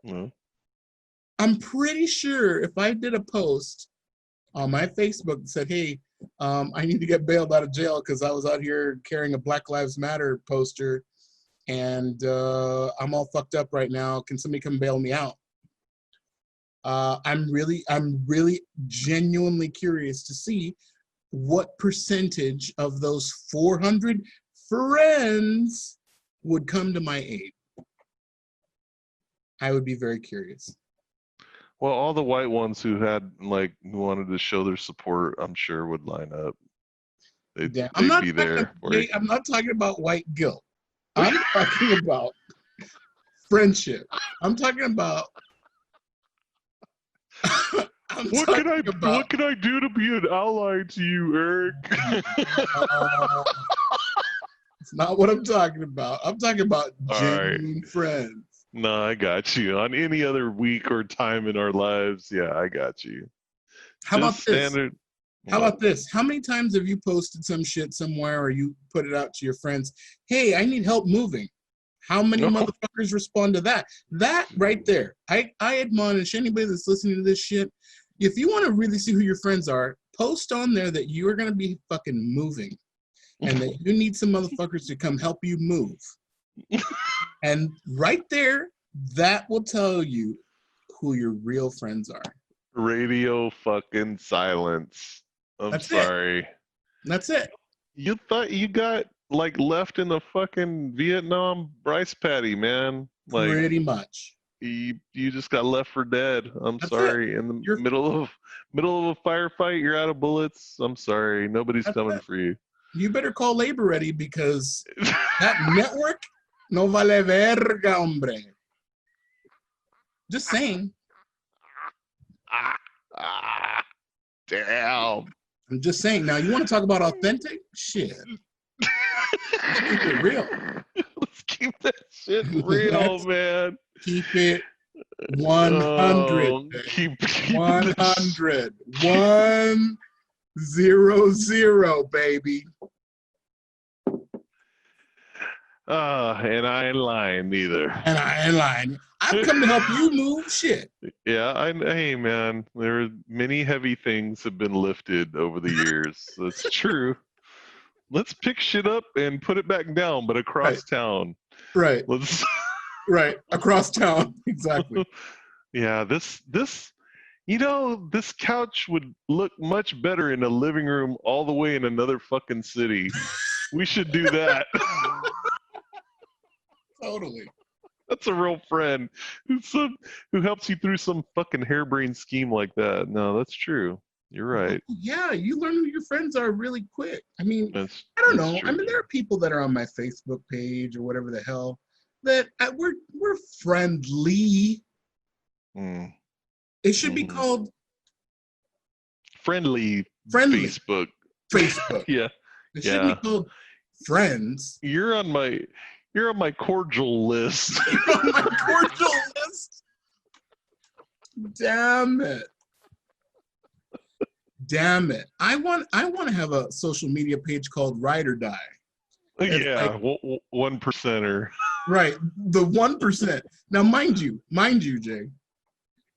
I'm pretty sure if I did a post on my Facebook that said, hey, I need to get bailed out of jail because I was out here carrying a Black Lives Matter poster and I'm all fucked up right now. Can somebody come bail me out? I'm really genuinely curious to see what percentage of those 400 friends would come to my aid. I would be very curious. Well, all the white ones who wanted to show their support, I'm sure would line up. They'd be there. I'm not talking about white guilt. I'm talking about friendship. I'm talking about. What can I do to be an ally to you, Eric? It's not what I'm talking about. I'm talking about genuine friends. No, I got you. On any other week or time in our lives, yeah, I got you. How about this? How many times have you posted some shit somewhere or you put it out to your friends? Hey, I need help moving. How many motherfuckers respond to that? That right there. I admonish anybody that's listening to this shit. If you want to really see who your friends are, post on there that you are going to be fucking moving and that you need some motherfuckers to come help you move. And right there, that will tell you who your real friends are. Radio fucking silence. I'm sorry. That's it. You thought you got like left in the fucking Vietnam rice paddy, man. Like Pretty much. you just got left for dead. I'm That's sorry. it. In the You're, middle of a firefight, you're out of bullets. I'm sorry. Nobody's that's coming it. for you. You better call labor ready because that network no vale verga, hombre. Just saying. Damn. I'm just saying. Now, you want to talk about authentic? Shit. Let's keep it real. Let's keep that shit real, man. Keep it 100. Keep 100. 100, baby. And I ain't lying neither. And I ain't lying. I've come to help you move shit. Yeah, hey man, there are many heavy things have been lifted over the years. That's true. Let's pick shit up and put it back down, but across town. Right. Let's right. Across town. Exactly. Yeah, this this couch would look much better in a living room all the way in another fucking city. We should do that. Totally. That's a real friend who helps you through some fucking harebrained scheme like that. No, that's true. You're right. Yeah, you learn who your friends are really quick. I mean, I don't know. True. I mean, there are people that are on my Facebook page or whatever the hell that we're friendly. Mm. It should be called friendly. Facebook. Yeah. It should be called friends. You're on my cordial list. You're on my cordial list. Damn it. I want to have a social media page called Ride or Die. Yeah, like, 1%er. Right, the 1%. Now, mind you, Jay,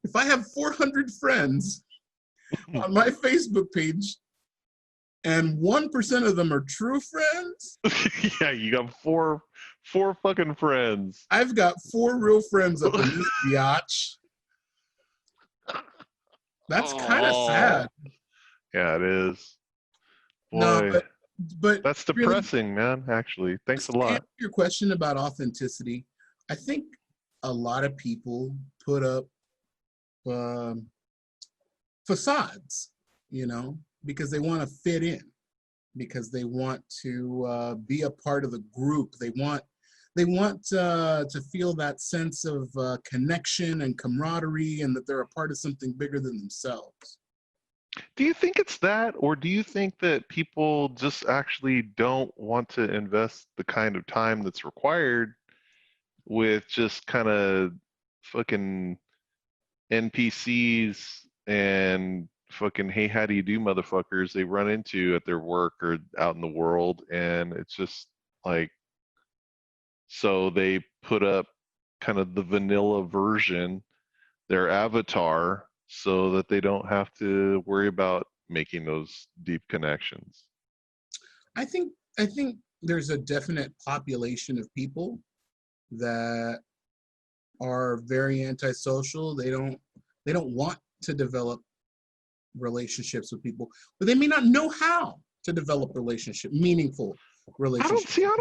if I have 400 friends on my Facebook page and 1% of them are true friends. Yeah, you got four fucking friends. I've got 4 real friends up in this biatch. That's kind of sad. Yeah, it is. Boy, no, but that's depressing, really, man. Actually, thanks a lot. To answer your question about authenticity, I think a lot of people put up facades, because they want to fit in, because they want to be a part of the group. They want to feel that sense of connection and camaraderie, and that they're a part of something bigger than themselves. Do you think it's that, or do you think that people just actually don't want to invest the kind of time that's required with just kind of fucking NPCs and fucking hey, how do you do motherfuckers they run into at their work or out in the world, and it's just like, so they put up kind of the vanilla version, their avatar, so that they don't have to worry about making those deep connections? I think there's a definite population of people that are very antisocial. They don't want to develop relationships with people, but they may not know how to develop meaningful relationships. I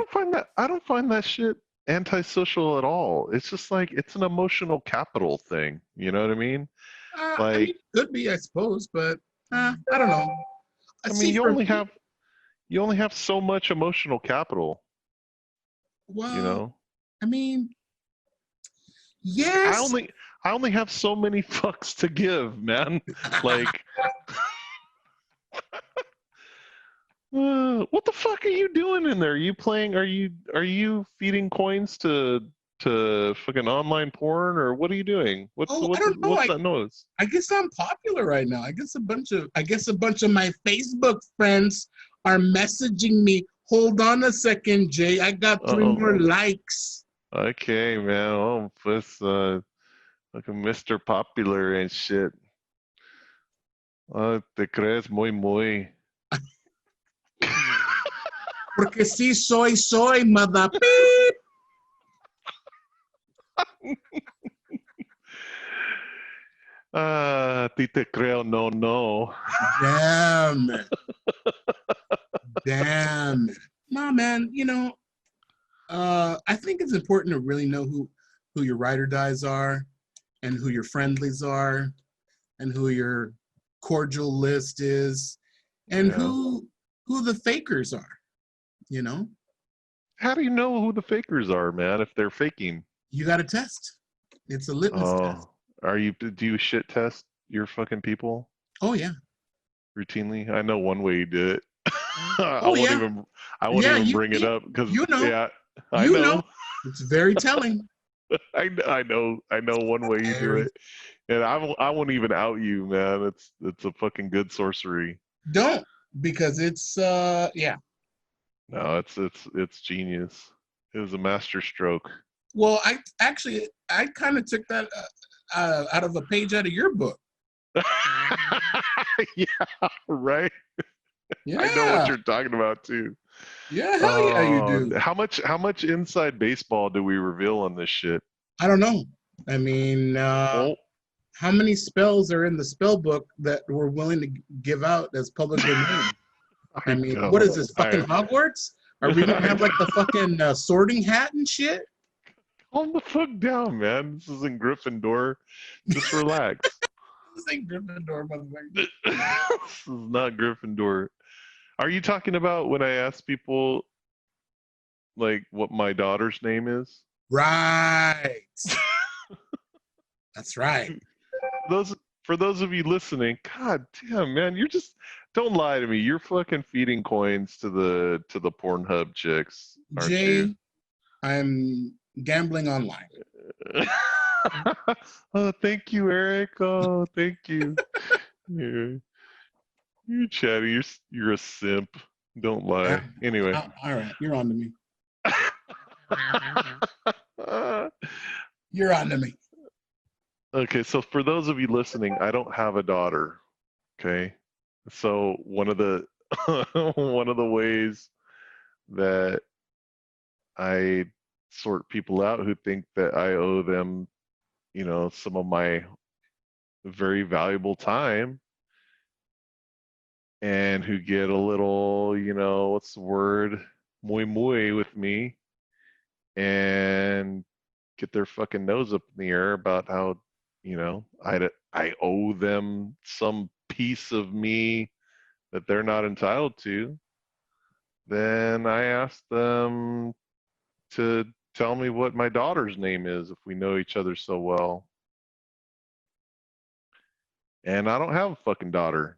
don't find that shit antisocial at all. It's just like, it's an emotional capital thing. You know what I mean? It could be, I suppose, but I don't know. I mean, you only have so much emotional capital. Well, I mean, yes. I only have so many fucks to give, man. Like, what the fuck are you doing in there? Are you playing? Are you feeding coins to fucking online porn, or what are you doing? What's that noise? I guess I'm popular right now. I guess a bunch of my Facebook friends are messaging me. Hold on a second, Jay. I got 3 more likes. Okay, man. Oh, pues, fucking Mr. Popular and shit. Te crees muy. Porque sí soy, mother beep. Ti te creo, no. Damn Damn. Nah, man. I think it's important to really know who your ride or dies are, and who your friendlies are, and who your cordial list is, and who the fakers are. You know, How do you know who the fakers are, man? If they're faking? you got to test. It's a litmus test. Do you shit test your fucking people Oh yeah. routinely? I know one way you do it. I Oh won't yeah. even I won't Yeah. even bring it up because You know. yeah, I You know. know. It's very telling. I know one way you do Very. it, and I won't even out you, man. It's a fucking good sorcery. Don't, because it's yeah. No, it's genius. It was a master stroke. Well, I kind of took that out of a page out of your book. Yeah, right. Yeah. I know what you're talking about too. Yeah, hell yeah, you do. How much inside baseball do we reveal on this shit? I don't know. I mean, Well, how many spells are in the spell book that we're willing to give out as public domain? I mean, what is this, fucking Hogwarts? Are we gonna have like the fucking sorting hat and shit? Calm the fuck down, man. This isn't Gryffindor. Just relax. This ain't Gryffindor, motherfucker. This is not Gryffindor. Are you talking about when I ask people like what my daughter's name is? Right. That's right. For those of you listening, god damn, man, you're just don't lie to me. You're fucking feeding coins to the Pornhub chicks, aren't Jay, I'm gambling online. you? Oh, thank you, Eric. Oh, thank you. Yeah. You're chatty. You're a simp. Don't lie. Anyway. All right, you're on to me. You're on to me. Okay, so for those of you listening, I don't have a daughter. Okay, so one of the one of the ways that I sort people out who think that I owe them, some of my very valuable time, and who get a little, what's the word, muy muy with me, and get their fucking nose up in the air about how, I owe them some piece of me that they're not entitled to. Then I ask them to tell me what my daughter's name is if we know each other so well. And I don't have a fucking daughter.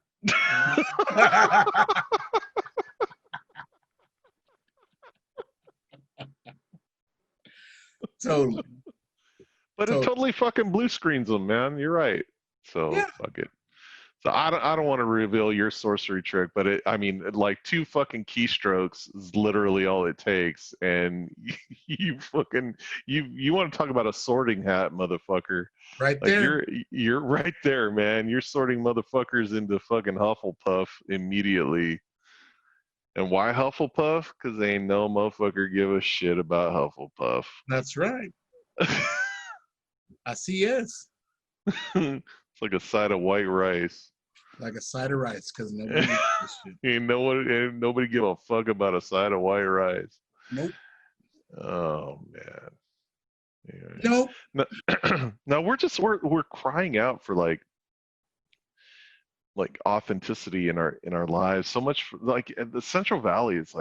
Totally. But it totally fucking blue screens them, man. You're right. So yeah. Fuck it. So I don't want to reveal your sorcery trick, but like 2 fucking keystrokes is literally all it takes, and you fucking you want to talk about a sorting hat, motherfucker? Right like there. You're right there, man. You're sorting motherfuckers into fucking Hufflepuff immediately. And why Hufflepuff? Because ain't no motherfucker give a shit about Hufflepuff. That's right. I see. Yes. It's like a side of white rice. Like a side of rice, because nobody gives a shit. Ain't nobody give a fuck about a side of white rice. Nope. Oh man. Nope. Now we're crying out for like authenticity in our lives so much. Like the Central Valley is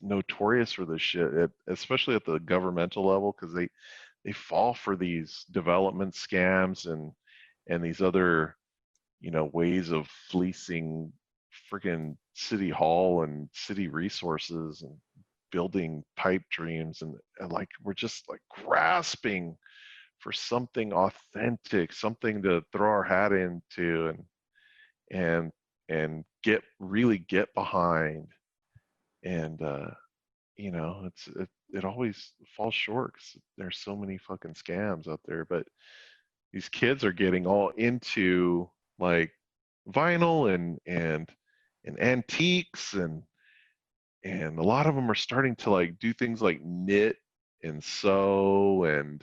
notorious for this shit, especially at the governmental level, because they fall for these development scams and these other ways of fleecing freaking city hall and city resources and building pipe dreams, and like we're just like grasping for something authentic, something to throw our hat into and get behind. And it always falls short because there's so many fucking scams out there. But these kids are getting all into like vinyl and antiques, and a lot of them are starting to like do things like knit and sew and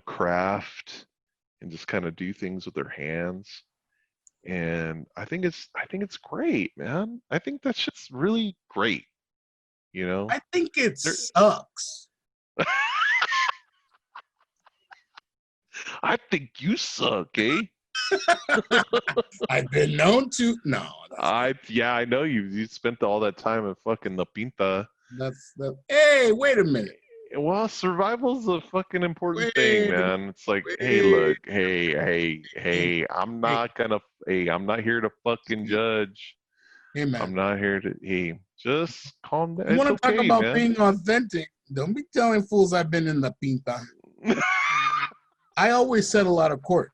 craft and just kind of do things with their hands. And I think it's great, man. I think that's just really great, you know. I think it There, sucks. I think you suck, eh? I've been known to. No, that's not. I know you spent all that time in fucking La Pinta. That's the. Hey, wait a minute. Well, survival's a fucking important thing, Wait, man. It's like, hey, wait, look, hey, hey, hey, I'm not here to fucking judge. hey, I'm man. not here to, hey, just calm down. You It's want to talk okay, about man. being authentic? Don't be telling fools I've been in the pinta. I always settle out of court.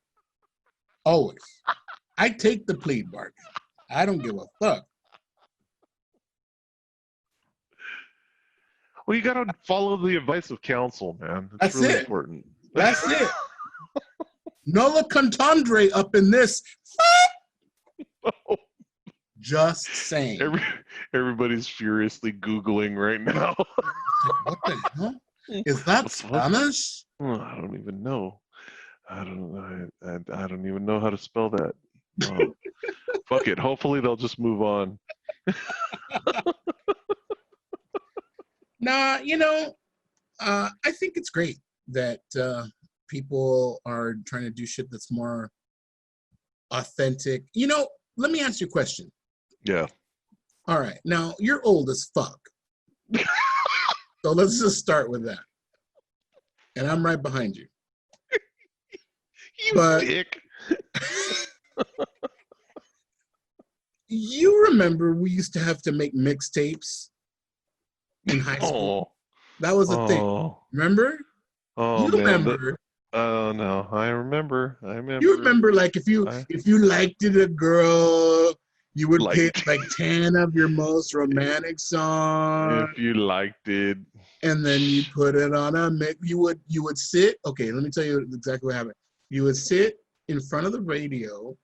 Always. I take the plea bargain. I don't give a fuck. Well, you gotta follow the advice of counsel, man. It's That's really it. important. That's it. Nola contandre up in this. Just saying. Everybody's furiously Googling right now. What the hell? Is that Spanish? I don't even know. I don't even know how to spell that. Fuck it. Hopefully they'll just move on. Nah, I think it's great that people are trying to do shit that's more authentic. Let me ask you a question. Yeah. All right. Now, you're old as fuck. So let's just start with that. And I'm right behind you. You dick. You remember we used to have to make mixtapes in high school? That was a thing. Remember? Oh You man. remember? Oh no, I remember. You remember, like, if you liked it, a girl, you would pick like 10 of your most romantic songs. If you liked it, and then you put it on a mix. You would sit. Okay, let me tell you exactly what happened. You would sit in front of the radio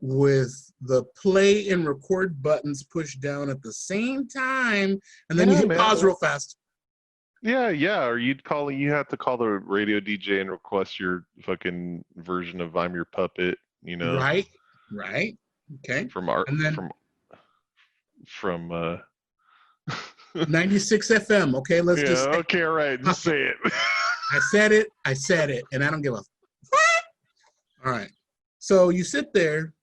with the play and record buttons pushed down at the same time, and then you hit pause real fast. Yeah. Or you have to call the radio DJ and request your fucking version of "I'm Your Puppet." Right. Okay. From 96 FM. Okay, let's just say, okay, all right, just say it. I said it, and I don't give a. All right. So you sit there,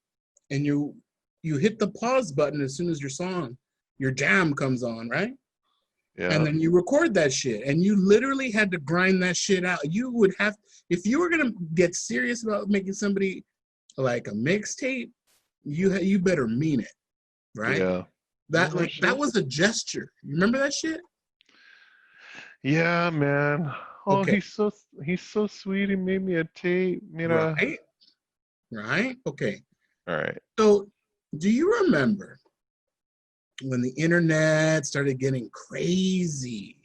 and you hit the pause button as soon as your jam comes on, right? Yeah. And then you record that shit, and you literally had to grind that shit out. You would have, if you were gonna get serious about making somebody like a mixtape, you better mean it, right? Yeah. That was a gesture. You remember that shit? Yeah, man. Oh, Okay. he's so sweet. He made me a tape, Right. Okay. All right. So, do you remember when the internet started getting crazy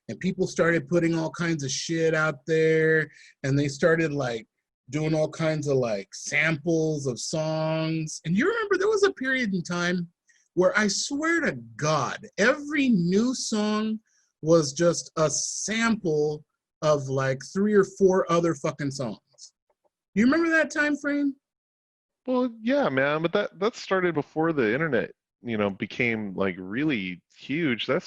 and people started putting all kinds of shit out there, and they started like doing all kinds of like samples of songs? And you remember there was a period in time where I swear to God, every new song was just a sample of like 3 or 4 other fucking songs. You remember that time frame? Well, yeah, man, but that started before the internet, became like really huge. That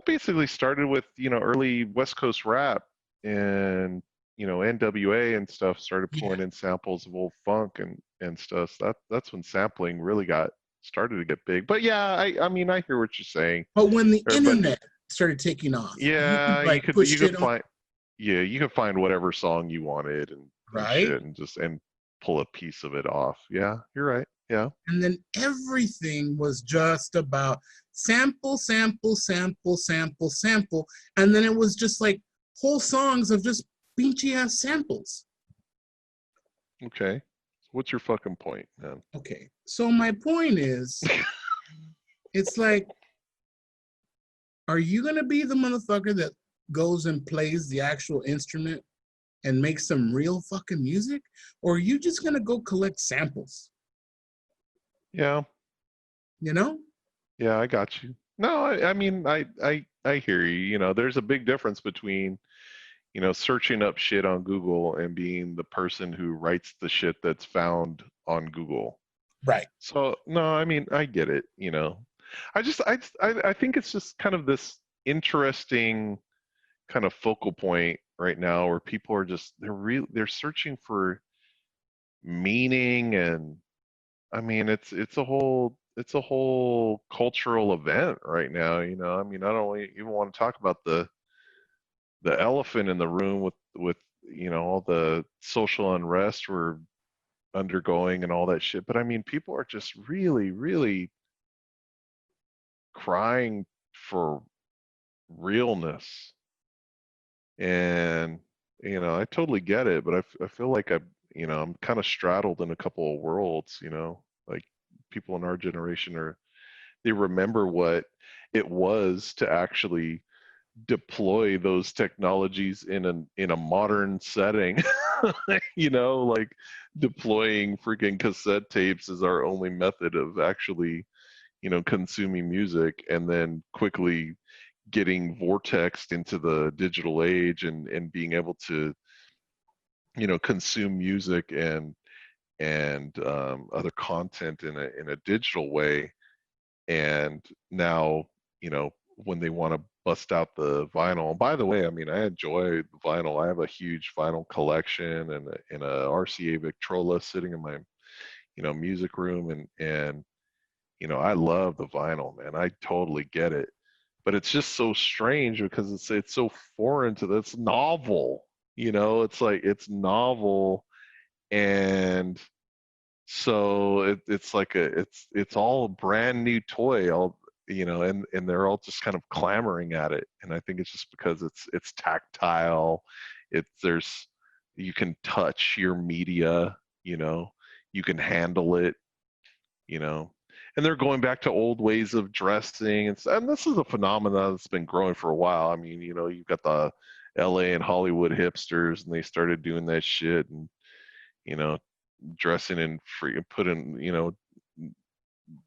basically started with, early West Coast rap, and NWA and stuff started pulling in samples of old funk and stuff. So that's when sampling really got started to get big. But yeah, I mean I hear what you're saying. But when the internet started taking off, yeah, you could find you could find whatever song you wanted and right, shit and pull a piece of it off. Yeah, you're right. Yeah. and then everything was just about sample, sample, sample, sample, sample, and then it was just like whole songs of just beachy ass samples. Okay. What's your fucking point, man? Okay, so my point is, it's like, are you gonna be the motherfucker that goes and plays the actual instrument and makes some real fucking music, or are you just gonna go collect samples? Yeah. Yeah, I got you. No, I mean I hear you. There's a big difference between searching up shit on Google and being the person who writes the shit that's found on Google. Right. So no, I mean, I get it. I think it's just kind of this interesting kind of focal point right now where people are just they're searching for meaning, and I mean it's a whole cultural event right now. I mean, I don't even want to talk about the elephant in the room with all the social unrest we're undergoing and all that shit. But I mean, people are just really, really crying for realness, and I totally get it. But I feel like I'm kind of straddled in a couple of worlds. Like people in our generation they remember what it was to actually deploy those technologies in a modern setting. Like deploying freaking cassette tapes is our only method of actually consuming music, and then quickly getting vortexed into the digital age and being able to consume music and other content in a digital way. And now when they want to bust out the vinyl. And by the way, I mean, I enjoy vinyl. I have a huge vinyl collection and a RCA Victrola sitting in my music room, and I love the vinyl, man. I totally get it. But it's just so strange because it's so foreign to this novel. It's like it's novel, and so it's like it's all a brand new toy, all and they're all just kind of clamoring at it. And I think it's just because it's tactile. There's you can touch your media, you can handle it, and they're going back to old ways of dressing, and this is a phenomenon that's been growing for a while. I mean, you've got the LA and Hollywood hipsters, and they started doing that shit, and dressing in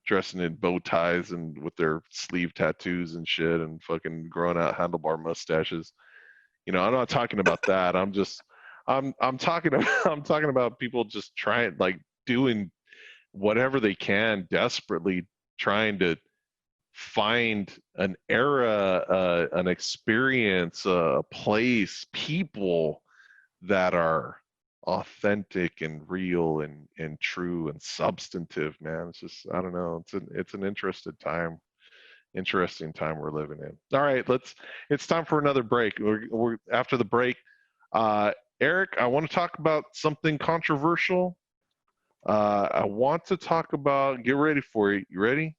dressing in bow ties and with their sleeve tattoos and shit, and fucking growing out handlebar mustaches. I'm not talking about that. I'm talking about I'm talking about people just trying, like, doing whatever they can, desperately trying to find an era, an experience, a place, people that are authentic and real and true and substantive, man. It's just, I don't know, it's an interesting time we're living in. All right, it's time for another break. We're after the break. Eric, I want to talk about something controversial. I want to talk about, get ready for it. You ready?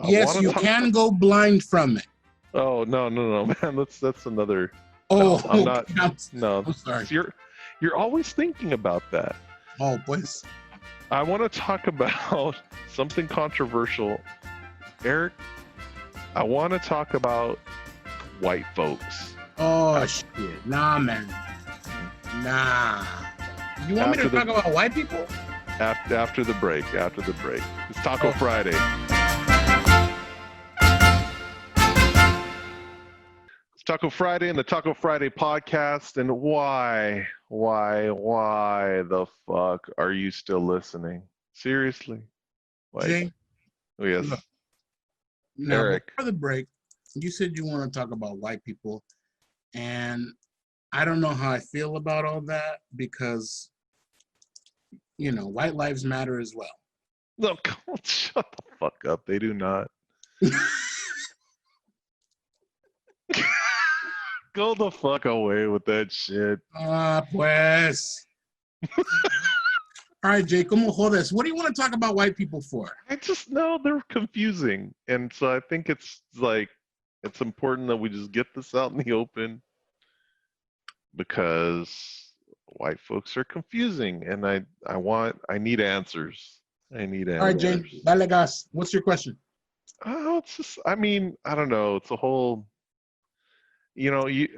Yes, you can go blind from it. Oh, no, man. That's another. Oh, no, I'm not. No, I'm sorry. You're always thinking about that. Oh, pues. I want to talk about something controversial. Eric, I want to talk about white folks. Oh, shit. Nah, man. Nah. You want me to talk about white people? After the break. It's Taco Friday. It's Taco Friday and the Taco Friday podcast. And why the fuck are you still listening? Seriously? Jay? Oh, yes. Look, now, Eric. before the break, you said you want to talk about white people. And I don't know how I feel about all that because, white lives matter as well. No, shut the fuck up. They do not. Go the fuck away with that shit. Pues. All right, Jay, como jodes? What do you want to talk about white people for? I just know they're confusing. And so I think it's important that we just get this out in the open, because white folks are confusing, and I need answers. I need answers. All right, Jay, dale gas. What's your question? Oh, it's just, I mean, I don't know. It's a whole, we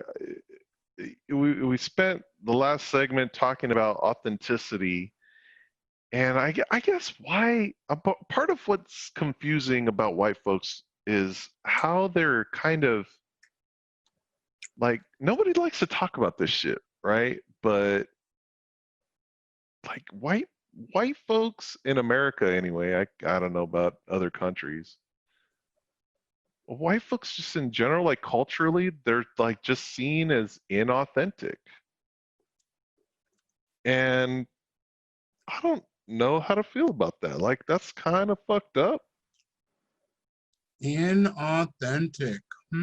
spent the last segment talking about authenticity, and I guess why part of what's confusing about white folks is how they're kind of like nobody likes to talk about this shit, right? But like white folks in America anyway, I don't know about other countries. White folks just in general, like culturally, they're like just seen as inauthentic. And I don't know how to feel about that. Like that's kind of fucked up. Inauthentic. I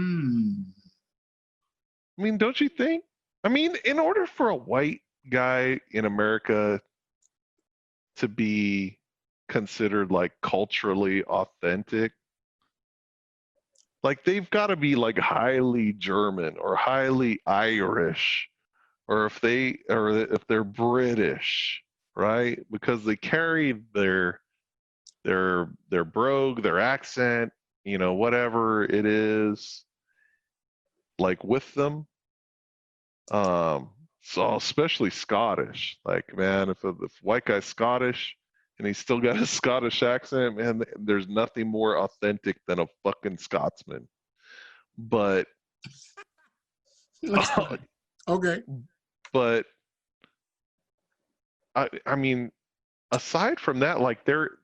mean, don't you think? I mean, in order for a white guy in America to be considered like culturally authentic, like they've got to be like highly German or highly Irish, or if they're British, right? Because they carry their brogue, their accent, whatever it is, like with them. So especially Scottish. Like, man, if white guy's Scottish and he's still got a Scottish accent, man, there's nothing more authentic than a fucking Scotsman. But okay. But I mean, aside from that, like they're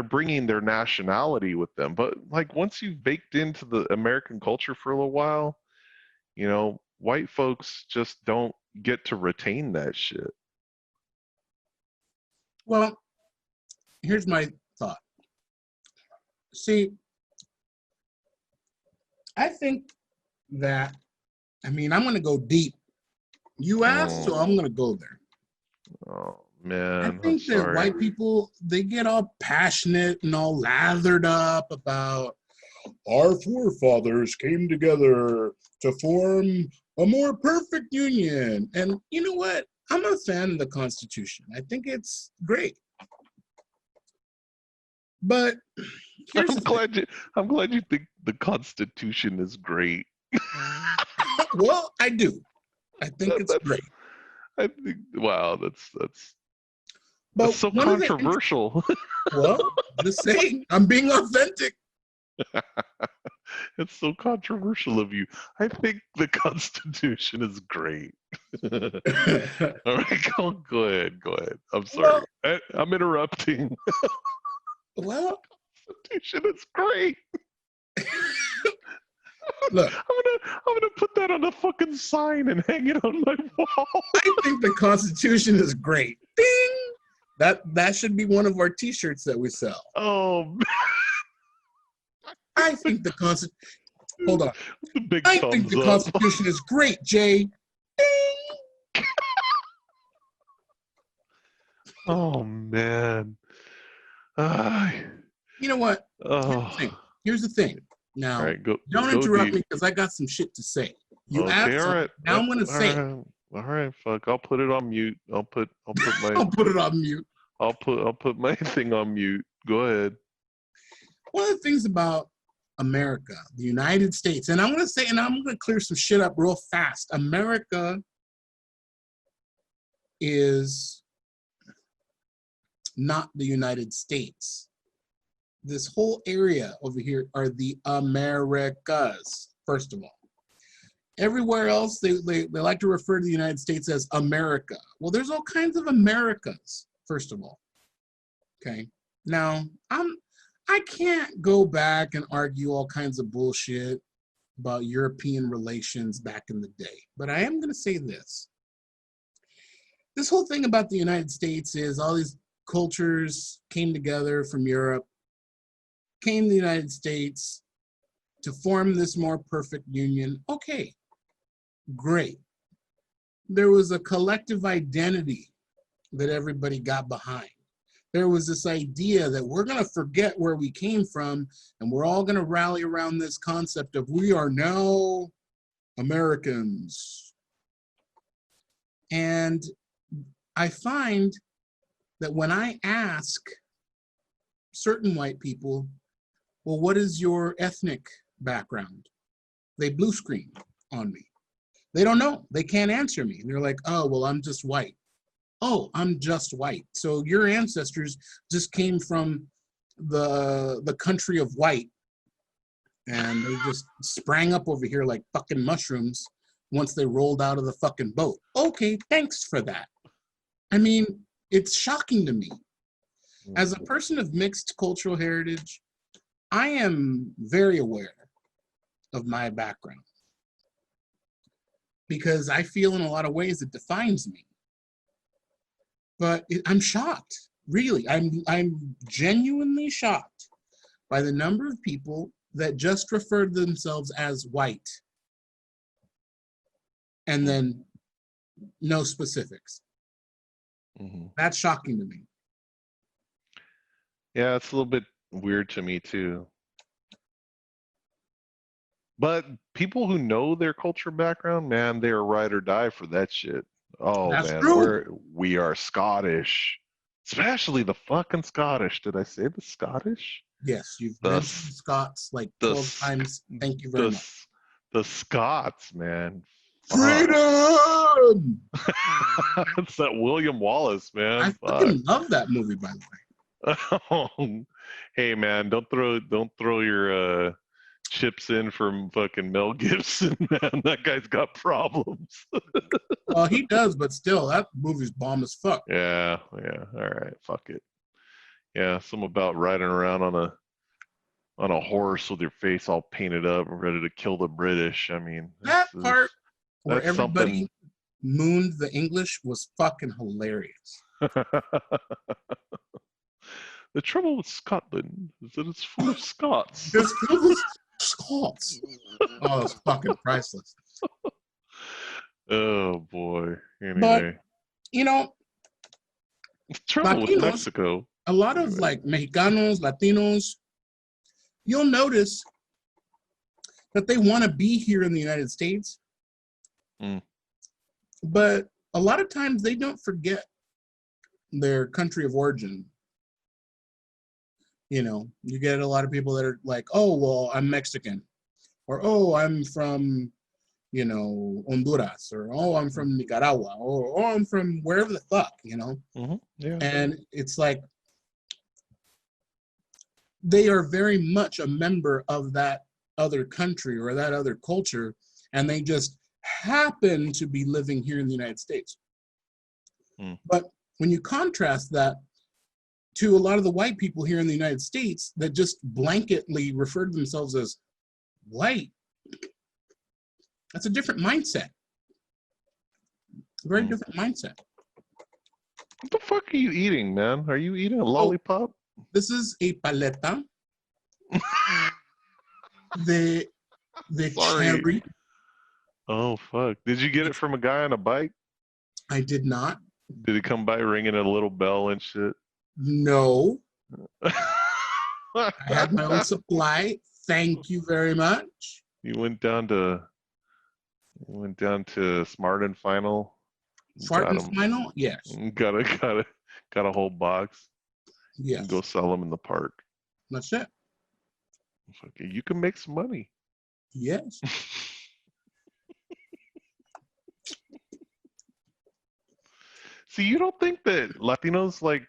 bringing their nationality with them. But like once you've baked into the American culture for a little while, white folks just don't get to retain that shit. Well, here's my thought. See, I think that, I'm going to go deep. You asked, so I'm going to go there. Oh, man. I think that white people, they get all passionate and all lathered up about our forefathers came together to form a more perfect union. And you know what? I'm a fan of the Constitution. I think it's great. But I'm glad you think the Constitution is great. Well, I do. I think it's great. I think, wow, that's but so controversial. Well, just saying, I'm being authentic. It's so controversial of you. I think the Constitution is great. All right, go ahead. I'm sorry. Well, I'm interrupting. Well, the Constitution is great. Look, I'm gonna put that on a fucking sign and hang it on my wall. I think the Constitution is great. Ding! That should be one of our T-shirts that we sell. Oh, man. I think the Constitution. Hold on. I think the Constitution is great, Jay. Ding! Oh man. You know what? Here's the thing. Now, right, don't interrupt me because I got some shit to say. You asked, all right. Now I'm going to say it. All right, fuck. I'll put it on mute. I'll put my. I'll put it on mute. I'll put my thing on mute. Go ahead. One of the things about America, the United States, and I'm going to say, and I'm going to clear some shit up real fast. America is not the United States. This whole area over here are the Americas, first of all. Everywhere else, they like to refer to the United States as America. Well, there's all kinds of Americas, first of all. Okay. Now, I can't go back and argue all kinds of bullshit about European relations back in the day, but I am going to say this. This whole thing about the United States is all these cultures came together from Europe, came to the United States to form this more perfect union. Okay, great. There was a collective identity that everybody got behind. There was this idea that we're going to forget where we came from and we're all going to rally around this concept of we are now Americans. And I find that when I ask certain white people, well, what is your ethnic background? They blue screen on me. They don't know. They can't answer me. And they're like, oh, well, I'm just white. Oh, I'm just white. So your ancestors just came from the country of white and they just sprang up over here like fucking mushrooms once they rolled out of the fucking boat. Okay, thanks for that. I mean, it's shocking to me. As a person of mixed cultural heritage, I am very aware of my background because I feel in a lot of ways it defines me. But I'm shocked, really. I'm genuinely shocked by the number of people that just refer to themselves as white and then no specifics. That's shocking to me. Yeah, it's a little bit weird to me too. But people who know their culture background, man, they are ride or die for that shit. Oh That's man, true. we are Scottish, especially the fucking Scottish. Did I say the Scottish? Yes, you've The mentioned Scots like the 12 times. Thank you very the much. the Scots, man. Freedom! It's that William Wallace, man. I fucking love that movie, by the way. Hey, man, don't throw your chips in from fucking Mel Gibson, man. That guy's got problems. Well, he does, but still, that movie's bomb as fuck. Yeah. All right, fuck it. Yeah, something about riding around on a horse with your face all painted up and ready to kill the British. I mean, That part where that's everybody mooned the English was fucking hilarious. The trouble with Scotland is that it's full of Scots. It's full of Scots. Oh, it's fucking priceless. Oh boy. Anyway. But you know, the trouble Latinos, with Mexico. A lot of like Mexicanos, Latinos, you'll notice that they want to be here in the United States. But a lot of times they don't forget their country of origin. You know, you get a lot of people that are like, oh, well, I'm Mexican. Or, oh, I'm from, you know, Honduras. Or, oh, I'm from Nicaragua. Or, oh, I'm from wherever the fuck, you know? Yeah. And it's like, they are very much a member of that other country or that other culture, and they just happen to be living here in the United States. But when you contrast that to a lot of the white people here in the United States that just blanketly refer to themselves as white, that's a different mindset. A very different mindset. What the fuck are you eating, man? Are you eating a lollipop? This is a paleta. the cherry. Oh, fuck. Did you get it from a guy on a bike? I did not. Did he come by ringing a little bell and shit? No. I had my own supply. Thank you very much. You went down to Smart and Final. Smart and Final? Yes. Got a whole box. Yes. And go sell them in the park. That's it. Okay, you can make some money. Yes. See, you don't think that Latinos like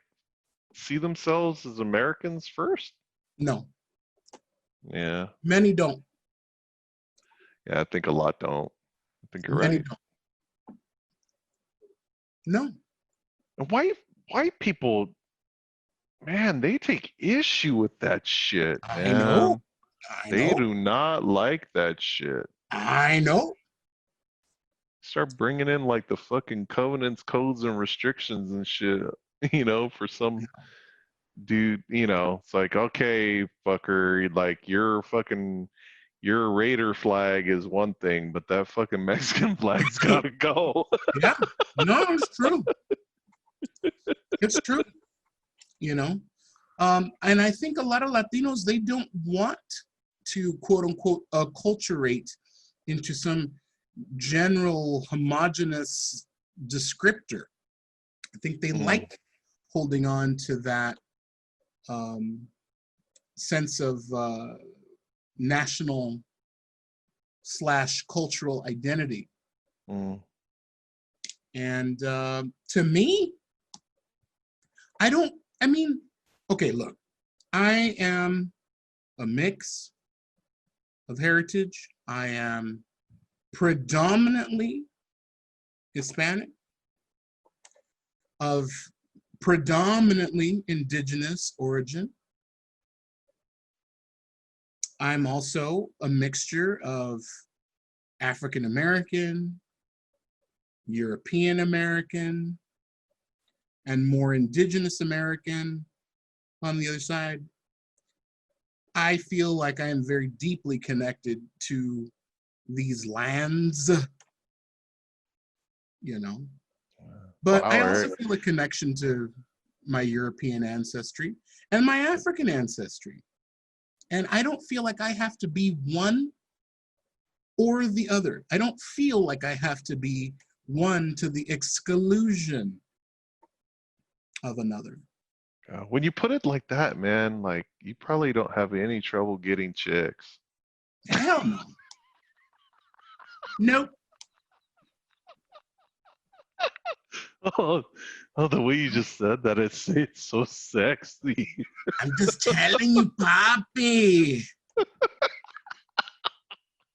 see themselves as Americans first? No. Yeah. Many don't. Yeah, I think a lot don't. I think you're Many right. Don't. No. White people, man, they take issue with that shit, man. I know. They do not like that shit. I know. Start bringing in like the fucking covenants, codes, and restrictions and shit, you know, for some dude, you know, it's like, okay, fucker, like your Raider flag is one thing, but that fucking Mexican flag's gotta go. Yeah. No, it's true. It's true. You know? And I think a lot of Latinos, they don't want to quote unquote acculturate into some general homogenous descriptor. I think they like holding on to that sense of national / cultural identity. And to me, okay, look, I am a mix of heritage. I am predominantly Hispanic, of predominantly indigenous origin. I'm also a mixture of African American, European American, and more indigenous American on the other side. I feel like I am very deeply connected to these lands, you know. But Wow, I also Eric. feel a connection to my European ancestry and my African ancestry. And I don't feel like I have to be one or the other. I don't feel like I have to be one to the exclusion of another. When you put it like that, man, like you probably don't have any trouble getting chicks. Hell no. Nope. Oh, the way you just said that, it's so sexy. I'm just telling you, Poppy.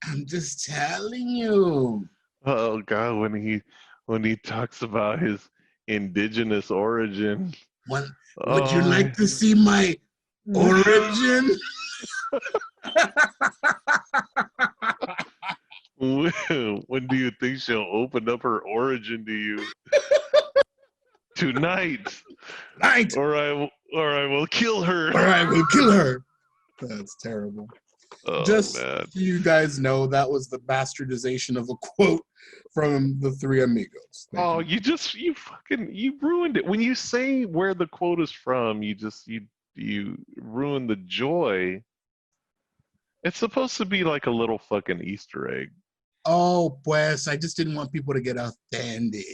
I'm just telling you. Oh God, when he talks about his indigenous origin. Would you Oh, like to see my origin? when do you think she'll open up her origin to you? Tonight. Right. Or I will kill her. Or I will kill her. That's terrible. Oh, Just man. so you guys know, that was the bastardization of a quote from the Three Amigos. Thank you. You ruined it. When you say where the quote is from, you ruin the joy. It's supposed to be like a little fucking Easter egg. Oh, pues, I just didn't want people to get offended.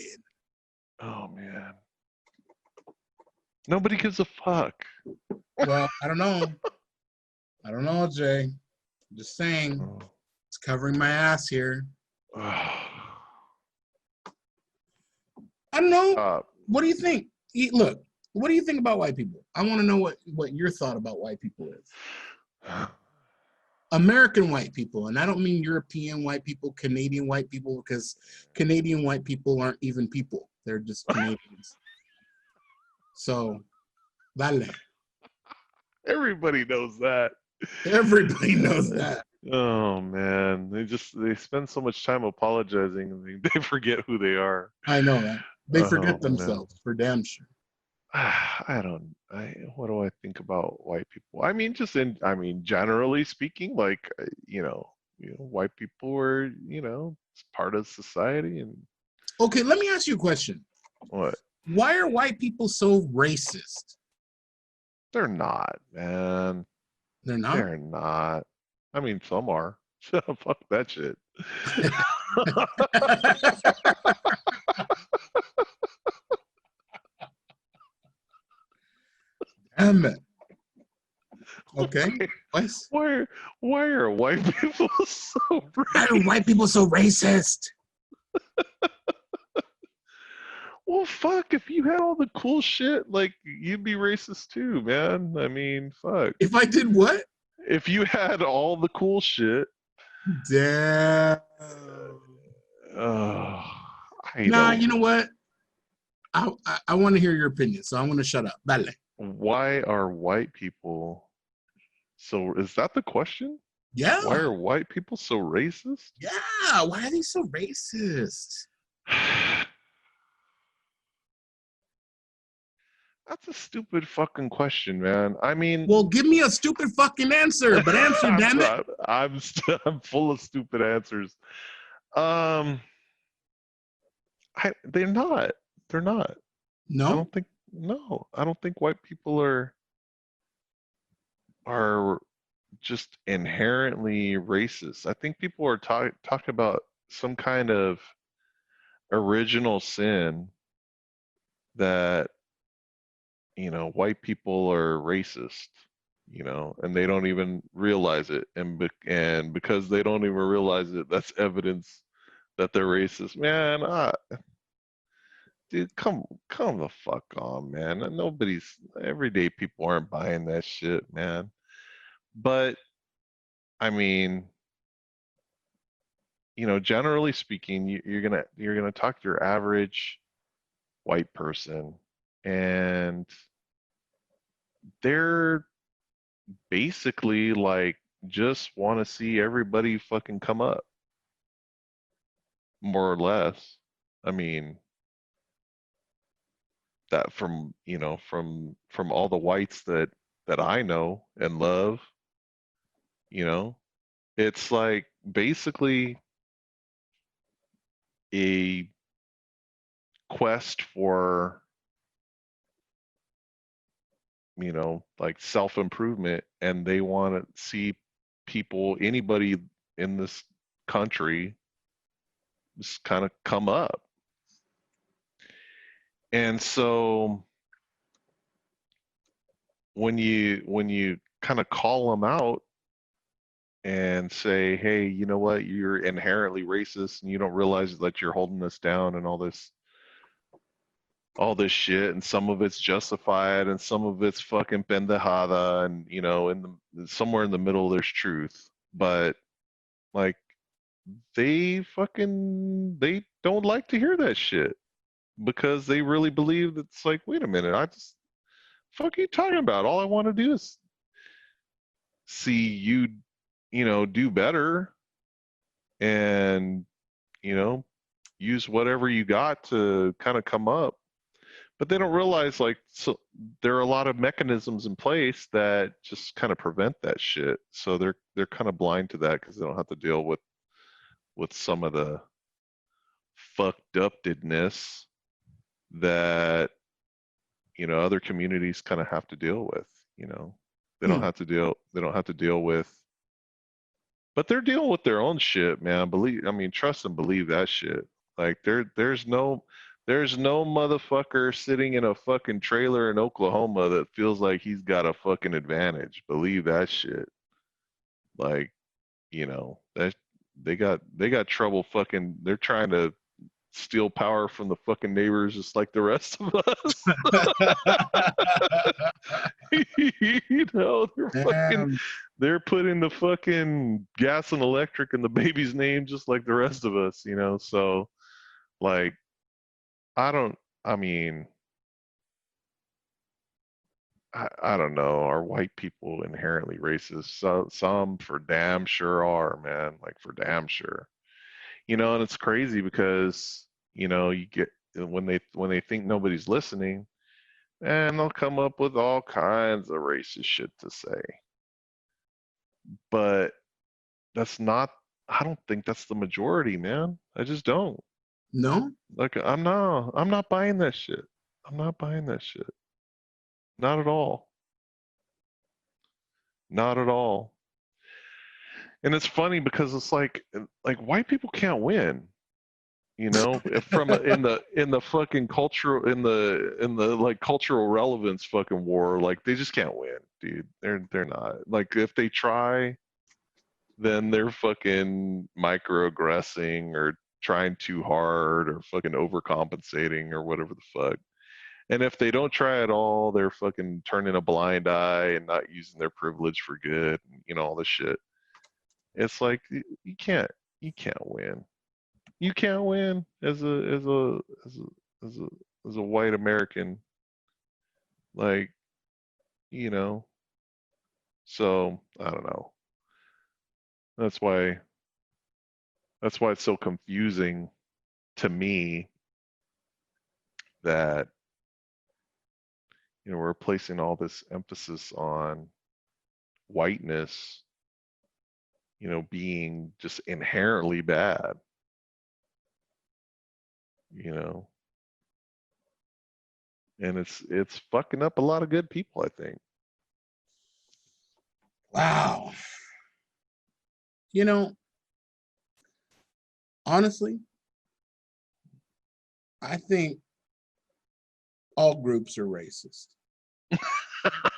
Oh, man. Nobody gives a fuck. Well, I don't know. I don't know, Jay. I'm just saying. It's covering my ass here. I don't know. What do you think? Look, what do you think about white people? I want to know what your thought about white people is. American white people, and I don't mean European white people, Canadian white people, because Canadian white people aren't even people. They're just Canadians. So, vale. Everybody knows that. Everybody knows that. Oh man, they spend so much time apologizing and they forget who they are. I know that. They forget Man. themselves for damn sure. What do I think about white people? I mean, generally speaking, like white people are, it's part of society. And okay, let me ask you a question. What? Why are white people so racist? They're not, man. They're not? They're not. I mean, some are. Fuck that shit. Damn it. Okay. Why are white people so racist? Why are white people so racist? Well, fuck, if you had all the cool shit, like, you'd be racist too, man. I mean, fuck. If I did what? If you had all the cool shit. Damn. You know what? I want to hear your opinion, so I'm going to shut up. Dale. Why are white people so, is that the question? Yeah. Why are white people so racist? Yeah, why are they so racist? That's a stupid fucking question, man. I mean, well, give me a stupid fucking answer, but answer, damn it. I'm full of stupid answers. They're not. They're not. No. I don't think white people are just inherently racist. I think people are talking about some kind of original sin that white people are racist, and they don't even realize it, and because they don't even realize it, that's evidence that they're racist. Man, dude, come the fuck on, man. Everyday people aren't buying that shit, man. But I mean, generally speaking, you're gonna talk to your average white person, and they're basically like just want to see everybody fucking come up, more or less. I mean, that from all the whites that I know and love, you know, it's like basically a quest for, like self-improvement, and they want to see anybody in this country just kind of come up. And so when you kind of call them out and say, hey, you know what, you're inherently racist and you don't realize that you're holding us down and all this shit, and some of it's justified and some of it's fucking pendejada, and somewhere in the middle there's truth. But like they don't like to hear that shit, because they really believe that it's like, wait a minute, fuck are you talking about? All I want to do is see you, do better, and use whatever you got to kind of come up. But they don't realize, like, so there are a lot of mechanisms in place that just kind of prevent that shit. So they're kind of blind to that because they don't have to deal with some of the fucked upness that other communities kind of have to deal with. They don't have to deal with, but they're dealing with their own shit, man. Trust and believe that shit. Like there's no motherfucker sitting in a fucking trailer in Oklahoma that feels like he's got a fucking advantage. Believe that shit. Like, that they got trouble fucking, they're trying to steal power from the fucking neighbors just like the rest of us. They're putting the fucking gas and electric in the baby's name just like the rest of us, so like I mean, I don't know. Are white people inherently racist? So, some for damn sure are, man. Like for damn sure. And it's crazy because you get when they think nobody's listening, and they'll come up with all kinds of racist shit to say. But that's not. I don't think that's the majority, man. I just don't. No? Like I'm not buying that shit. I'm not buying that shit. Not at all. Not at all. And it's funny because it's like white people can't win. From in the fucking cultural in the like cultural relevance fucking war, like they just can't win, dude. They're not. Like if they try, then they're fucking microaggressing or trying too hard or fucking overcompensating or whatever the fuck. And if they don't try at all, they're fucking turning a blind eye and not using their privilege for good, all this shit. It's like you can't win. You can't win as a white American, like, so I don't know. That's why it's so confusing to me that we're placing all this emphasis on whiteness, being just inherently bad, and it's fucking up a lot of good people, I think. Wow. Honestly, I think all groups are racist.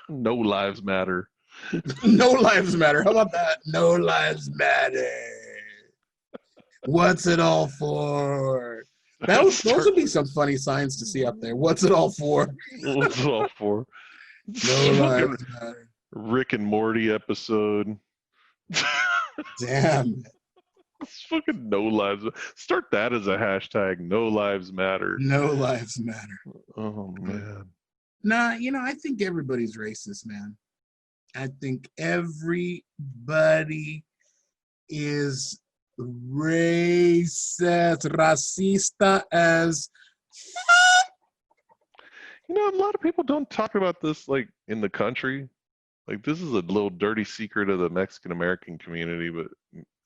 No lives matter. No lives matter. How about that? No lives matter. What's it all for? Those would be some funny signs to see up there. What's it all for? What's it all for? No lives matter. Rick and Morty episode. Damn. It's fucking no lives. Start that as a hashtag. No lives matter. No lives matter. Oh man. Nah, I think everybody's racist, man. I think everybody is racist, racista as. A lot of people don't talk about this like in the country. Like this is a little dirty secret of the Mexican American community, but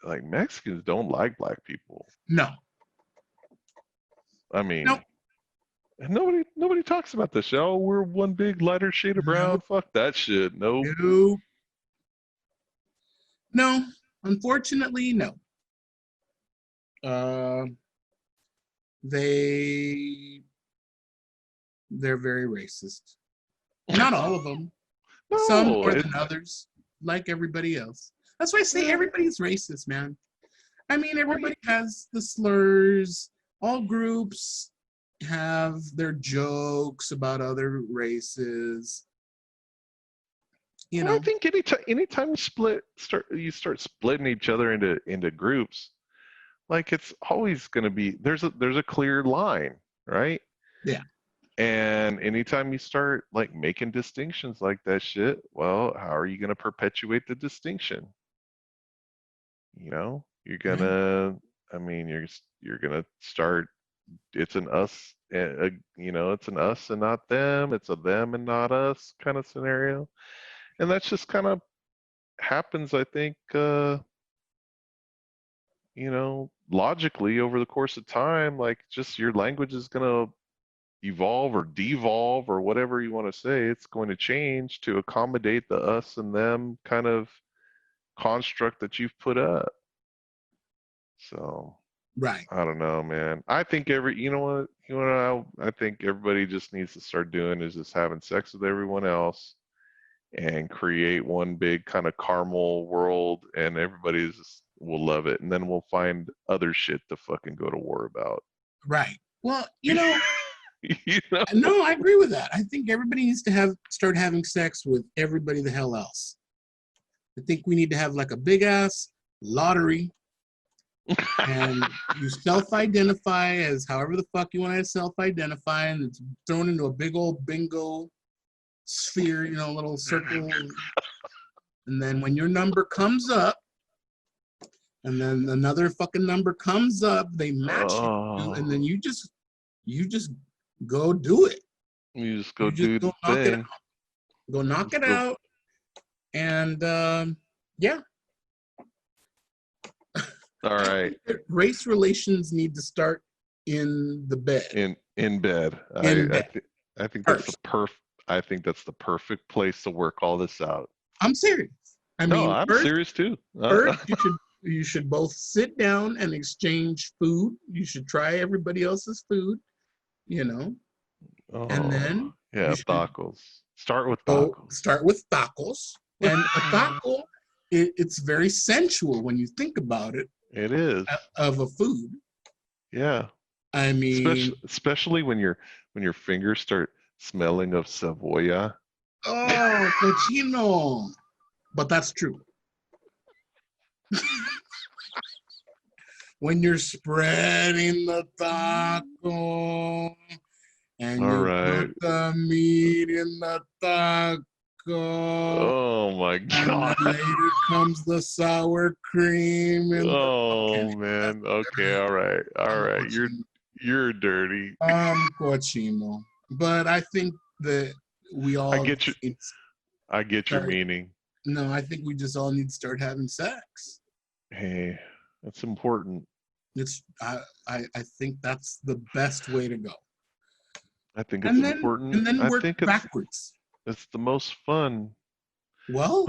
like Mexicans don't like black people. No. I mean, Nope. nobody talks about this. Oh, we're one big lighter shade of brown. Nope. Fuck that shit. Nope. Nope. No. Unfortunately, no. They're very racist. Not all of them. No, Some more than others, like everybody else. That's why I say everybody's racist, man. I mean, everybody has the slurs. All groups have their jokes about other races. I think anytime you start splitting each other into groups, like it's always going to be there's a clear line, right? Yeah. And anytime you start like making distinctions like that shit, well, how are you going to perpetuate the distinction? You're gonna, I mean, you're gonna start. It's an us, it's an us and not them. It's a them and not us kind of scenario, and that's just kind of happens. I think, logically over the course of time, like just your language is gonna evolve or devolve or whatever you want to say. It's going to change to accommodate the us and them kind of construct that you've put up. So Right. I don't know, man. I think I think everybody just needs to start doing is just having sex with everyone else and create one big kind of caramel world, and everybody will love it, and then we'll find other shit to fucking go to war about. Right. Well, You know? no, I agree with that. I think everybody needs to start having sex with everybody the hell else. I think we need to have like a big ass lottery, and you self-identify as however the fuck you want to self-identify, and it's thrown into a big old bingo sphere, little circle. And then when your number comes up, and then another fucking number comes up, they match you, and then you just go do it. You just go do the knock thing. it out. Go knock it out, and yeah. All right. Race relations need to start in the bed. In bed. I think that's I think that's the perfect place to work all this out. I'm serious. I'm serious too. First, you should both sit down and exchange food. You should try everybody else's food, and then tacos. Start with tacos. Start with tacos, and a taco, it's very sensual when you think about it. It is of a food. Yeah. I mean, especially when your fingers start smelling of cebolla. Oh, cochino. But that's true. When you're spreading the taco and you put the meat in the taco. Oh my God. And then later comes the sour cream. And man. Okay, all right. You're dirty. Cochino. But I think that we all I get your meaning. No, I think we just all need to start having sex. Hey, that's important. I think that's the best way to go. I think it's important. And then work backwards. It's the most fun. Well,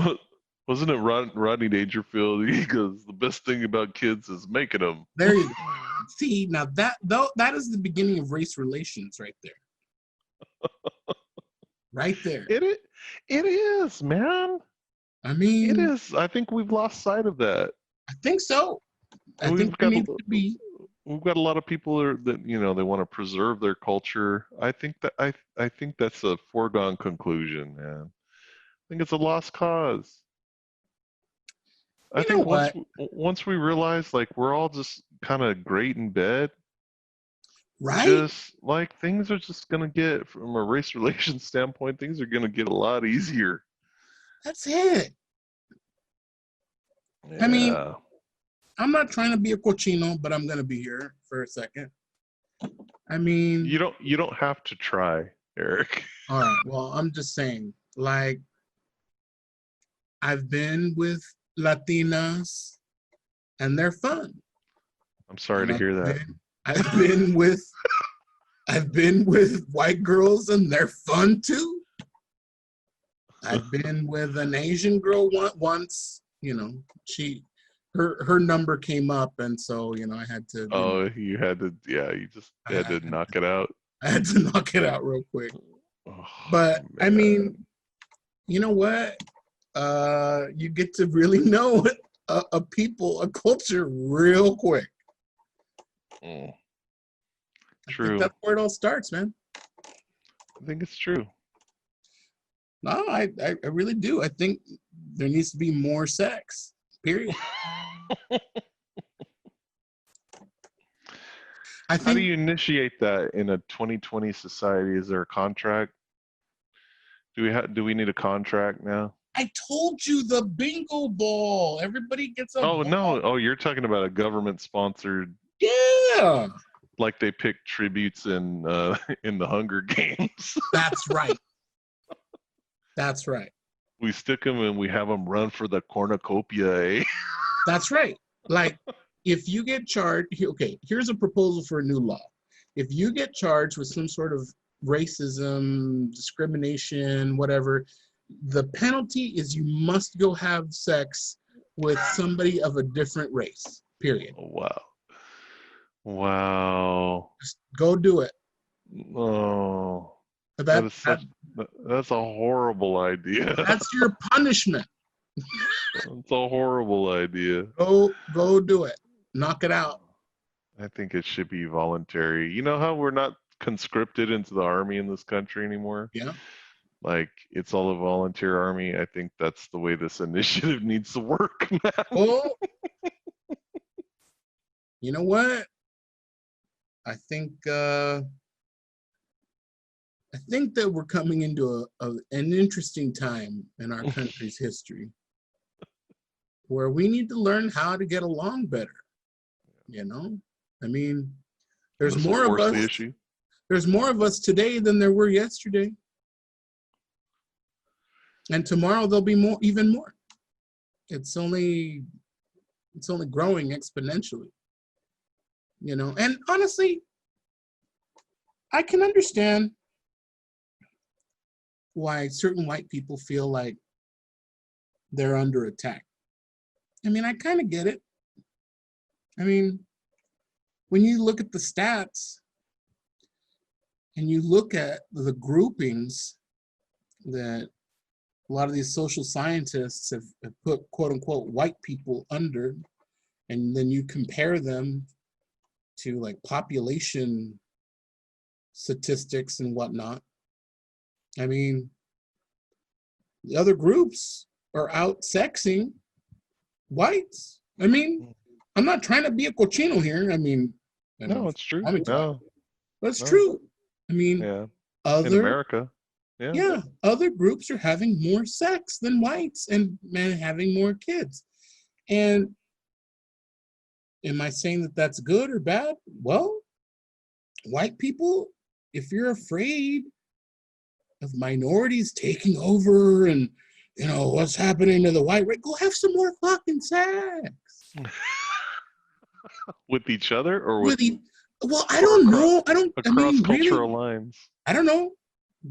wasn't it Rodney Dangerfield? He goes, the best thing about kids is making them. There you go. See, now that is the beginning of race relations right there. Right there. It is, man. I mean, it is. I think we've lost sight of that. I think so. I think it needs to be. We've got a lot of people that they want to preserve their culture. I think that's a foregone conclusion, man. I think it's a lost cause. I You know think what? once we realize like we're all just kind of great in bed, Right? just like things are just gonna get from a race relations standpoint, things are gonna get a lot easier. That's it. I mean, Yeah. I'm not trying to be a cochino, but I'm gonna be here for a second. I mean, You don't have to try, Eric. all right. Well, I'm just saying, like, I've been with Latinas, and they're fun. I'm sorry And to hear that. I've been with I've been with white girls, and they're fun too. I've been with an Asian girl once. You know, her number came up, and so I had to. Oh, you had to, yeah, you just had to knock it out. I had to knock it out real quick. Oh, But I mean, you know what? You get to really know a people, a culture, real quick. True. I think that's where it all starts, man. I think it's true. No, I really do. I think there needs to be more sex. Period. How do you initiate that in a 2020 society? Is there a contract? Do we need a contract now? I told you the bingo ball. Everybody gets a Oh ball. no! Oh, you're talking about a government-sponsored. Yeah. Like they pick tributes in in the Hunger Games. That's right. That's right. We stick them and we have them run for the cornucopia. Eh? That's right. Like, if you get charged, okay, here's a proposal for a new law. If you get charged with some sort of racism, discrimination, whatever, the penalty is you must go have sex with somebody of a different race, period. Oh, wow. Wow. Just go do it. Oh. That's a horrible idea. That's your punishment. It's a horrible idea. Go do it. Knock it out. I think it should be voluntary. You know how we're not conscripted into the army in this country anymore? Yeah. Like it's all a volunteer army. I think that's the way this initiative needs to work, man. Well, you know what? I think that we're coming into an interesting time in our country's history where we need to learn how to get along better. I mean, there's more of us. There's more of us today than there were yesterday, and tomorrow there'll be more, even more. It's only growing exponentially. And honestly, I can understand why certain white people feel like they're under attack. I mean, I kind of get it. I mean, when you look at the stats and you look at the groupings that a lot of these social scientists have put quote unquote white people under, and then you compare them to like population statistics and whatnot. I mean, the other groups are out sexing whites. I mean, I'm not trying to be a cochino here. I mean, no, it's true. No, but it's true. I mean, yeah. In America, yeah, other groups are having more sex than whites and having more kids. And am I saying that that's good or bad? Well, white people, if you're afraid of minorities taking over and what's happening to the white race, go have some more fucking sex. With each other or well, I don't know. Across cultural lines. I don't know.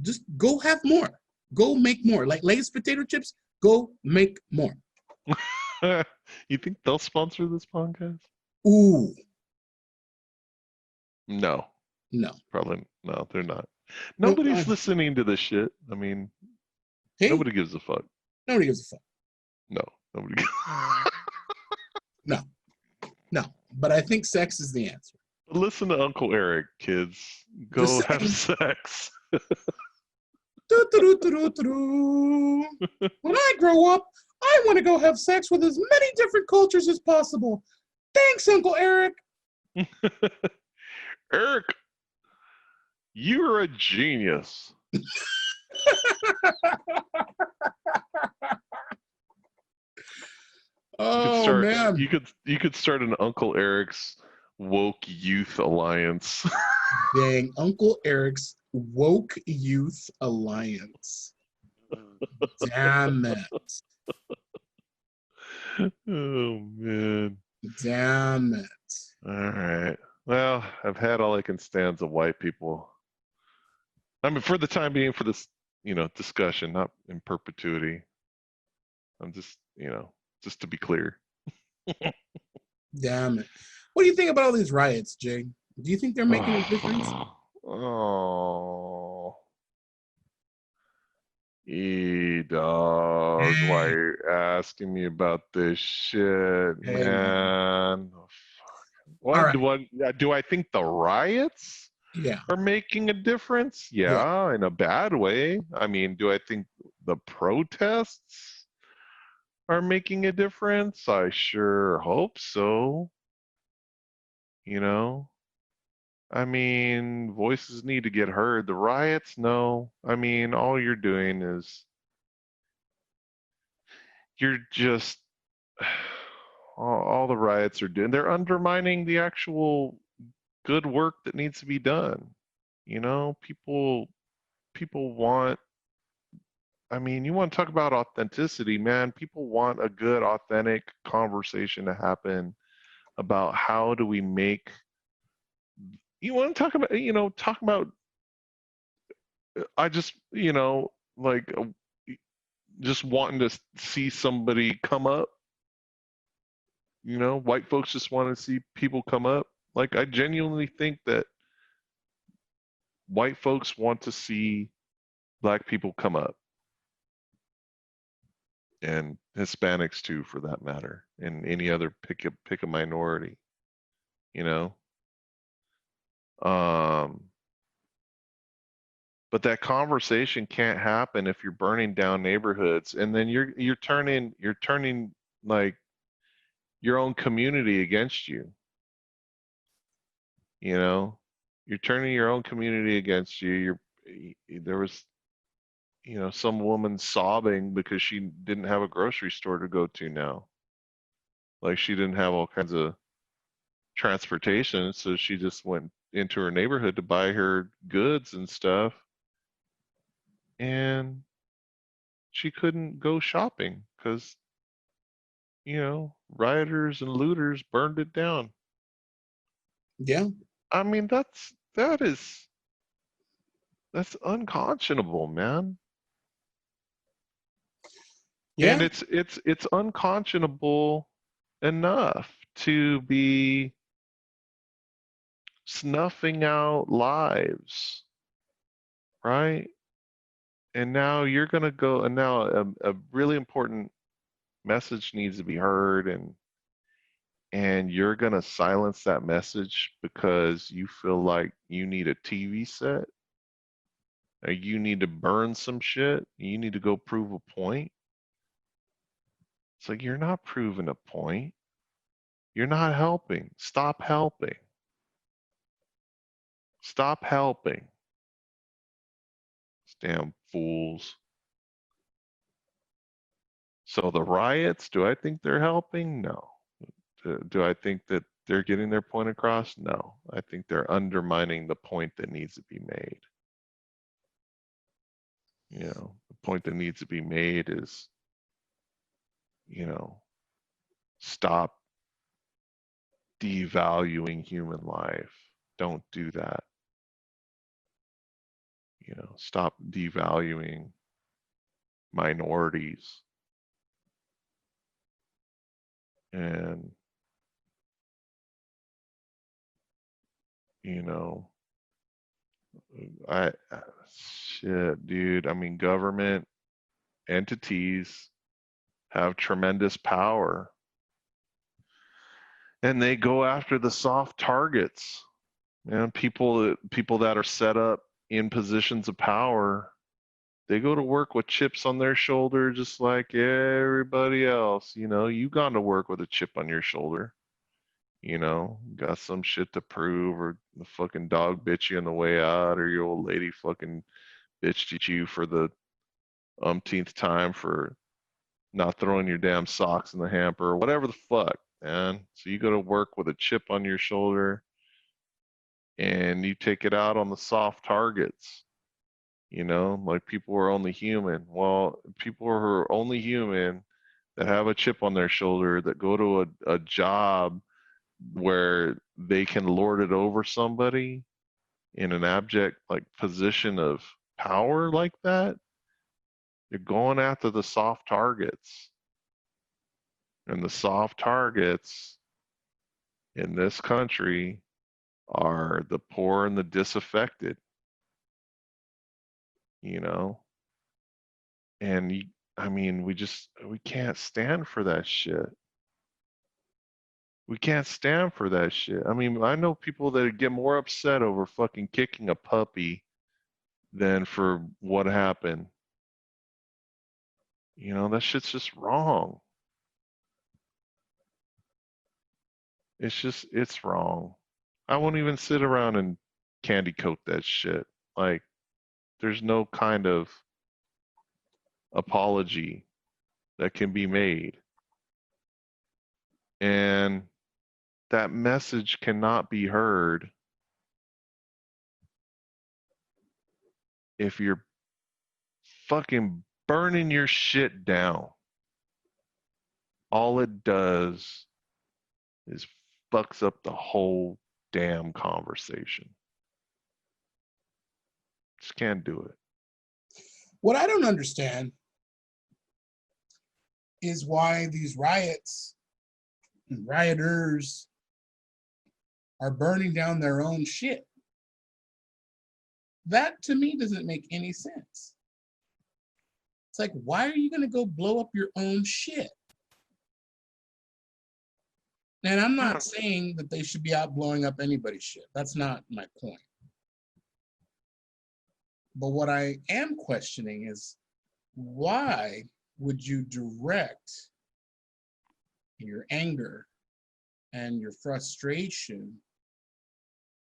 Just go have more. Go make more. Like Lay's potato chips, go make more. You think they'll sponsor this podcast? Ooh. No. Probably no, they're not. Nobody's listening to this shit. I mean, nobody gives a fuck. Nobody gives a fuck. No, nobody gives No. But I think sex is the answer. Listen to Uncle Eric, kids. Go have sex. When I grow up, I want to go have sex with as many different cultures as possible. Thanks, Uncle Eric. Eric, you're a genius. Oh man. You could start an Uncle Eric's woke youth alliance. Dang, Uncle Eric's woke youth alliance. Damn it. Oh man. Damn it. All right. Well, I've had all I can stand of white people. I mean, for the time being, for this, discussion, not in perpetuity. I'm just, just to be clear. Damn it. What do you think about all these riots, Jay? Do you think they're making a difference? Oh. Dog, why are you asking me about this shit, Hey, man. man? Oh, All fuck. right. Do I think the riots Yeah. are making a difference? Yeah. Yeah, in a bad way. I mean, do I think the protests are making a difference? I sure hope so. You know, I mean, voices need to get heard. The riots, no. I mean, all you're doing is you're just all the riots are doing. They're undermining the actual good work that needs to be done. People want. I mean, you want to talk about authenticity, man. People want a good, authentic conversation to happen about how do we make. You want to talk about. I just, like just wanting to see somebody come up. White folks just want to see people come up. Like, I genuinely think that white folks want to see black people come up, and Hispanics too, for that matter, and any other pick a minority. You know, um, but that conversation can't happen if you're burning down neighborhoods, and then you're turning like your own community against you. You know, you're turning your own community against you. There was, some woman sobbing because she didn't have a grocery store to go to now. Like, she didn't have all kinds of transportation, so she just went into her neighborhood to buy her goods and stuff, and she couldn't go shopping because, rioters and looters burned it down. Yeah. I mean, that's unconscionable, man. Yeah. And it's unconscionable enough to be snuffing out lives, right? And now you're gonna go, and now a really important message needs to be heard, and you're gonna silence that message because you feel like you need a TV set, or you need to burn some shit, you need to go prove a point. It's like, you're not proving a point. You're not helping. Stop helping. Stop helping. Damn fools. So the riots, do I think they're helping? No. Do I think that they're getting their point across? No. I think they're undermining the point that needs to be made. The point that needs to be made is, stop devaluing human life. Don't do that. Stop devaluing minorities. And, you know, I shit, dude. I mean, government entities have tremendous power, and they go after the soft targets. People that are set up in positions of power, They go to work with chips on their shoulder just like everybody else. You know, you gone to work with a chip on your shoulder. You know, got some shit to prove, or the fucking dog bit you on the way out, or your old lady fucking bitched at you for the umpteenth time for not throwing your damn socks in the hamper, or whatever the fuck, man. So you go to work with a chip on your shoulder and you take it out on the soft targets. You know, like people are only human. Well, people who are only human that have a chip on their shoulder that go to a job where they can lord it over somebody in an abject like position of power like that, you're going after the soft targets. And the soft targets in this country are the poor and the disaffected, you know? And I mean, we can't stand for that shit. We can't stand for that shit. I mean, I know people that get more upset over fucking kicking a puppy than for what happened. You know, that shit's just wrong. It's wrong. I won't even sit around and candy coat that shit. Like, there's no kind of apology that can be made. And that message cannot be heard if you're fucking burning your shit down. All it does is fucks up the whole damn conversation. Just can't do it. What I don't understand is why these riots and rioters are burning down their own shit. That to me doesn't make any sense. It's like, why are you going to go blow up your own shit? And I'm not saying that they should be out blowing up anybody's shit. That's not my point. But what I am questioning is, why would you direct your anger and your frustration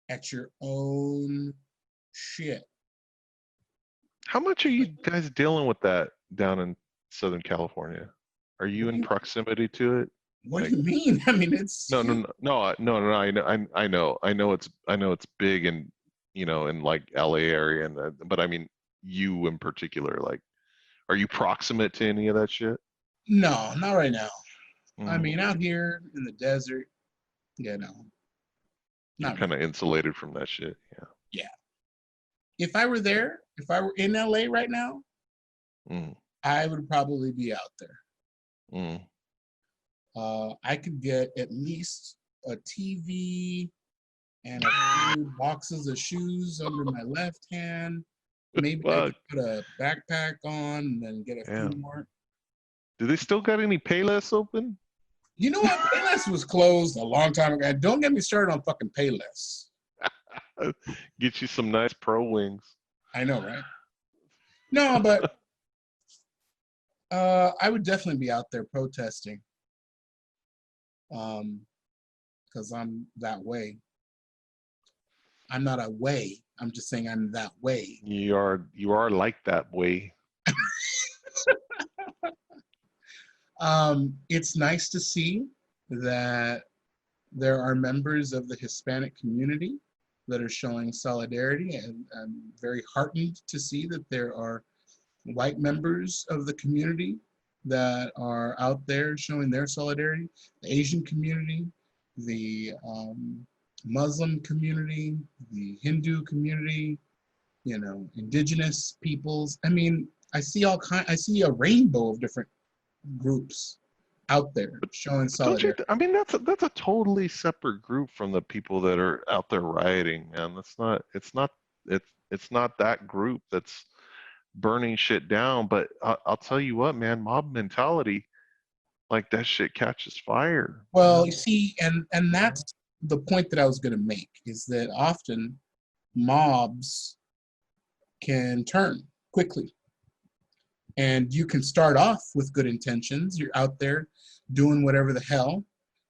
at your own shit? How much are you guys dealing with that down in Southern California? Are you in proximity to it? What do you mean? I mean, it's no. I know it's big, and you know, in like LA area, and but I mean, you in particular, like, are you proximate to any of that shit? No, not right now. I mean, out here in the desert, you know, you're kind of insulated from that shit. Yeah. Yeah. If I were there, if I were in LA right now, I would probably be out there. I could get at least a TV and a few boxes of shoes under my left hand. Maybe I could put a backpack on and then get a few more. Do they still got any Payless open? You know what? Payless was closed a long time ago. Don't get me started on fucking Payless. Get you some nice Pro Wings. I know, right? No, but I would definitely be out there protesting. Because I'm that way. I'm not a way. I'm just saying I'm that way. You are like that way. It's nice to see that there are members of the Hispanic community that are showing solidarity, and I'm very heartened to see that there are white members of the community that are out there showing their solidarity. The Asian community, the Muslim community, the Hindu community, you know, indigenous peoples. I mean, I see a rainbow of different groups out there showing solidarity. I mean, that's a totally separate group from the people that are out there rioting, man. It's not that group that's burning shit down. But I'll tell you what, man, mob mentality, like, that shit catches fire. Well, you see, and that's the point that I was going to make, is that often mobs can turn quickly. And you can start off with good intentions. You're out there doing whatever the hell,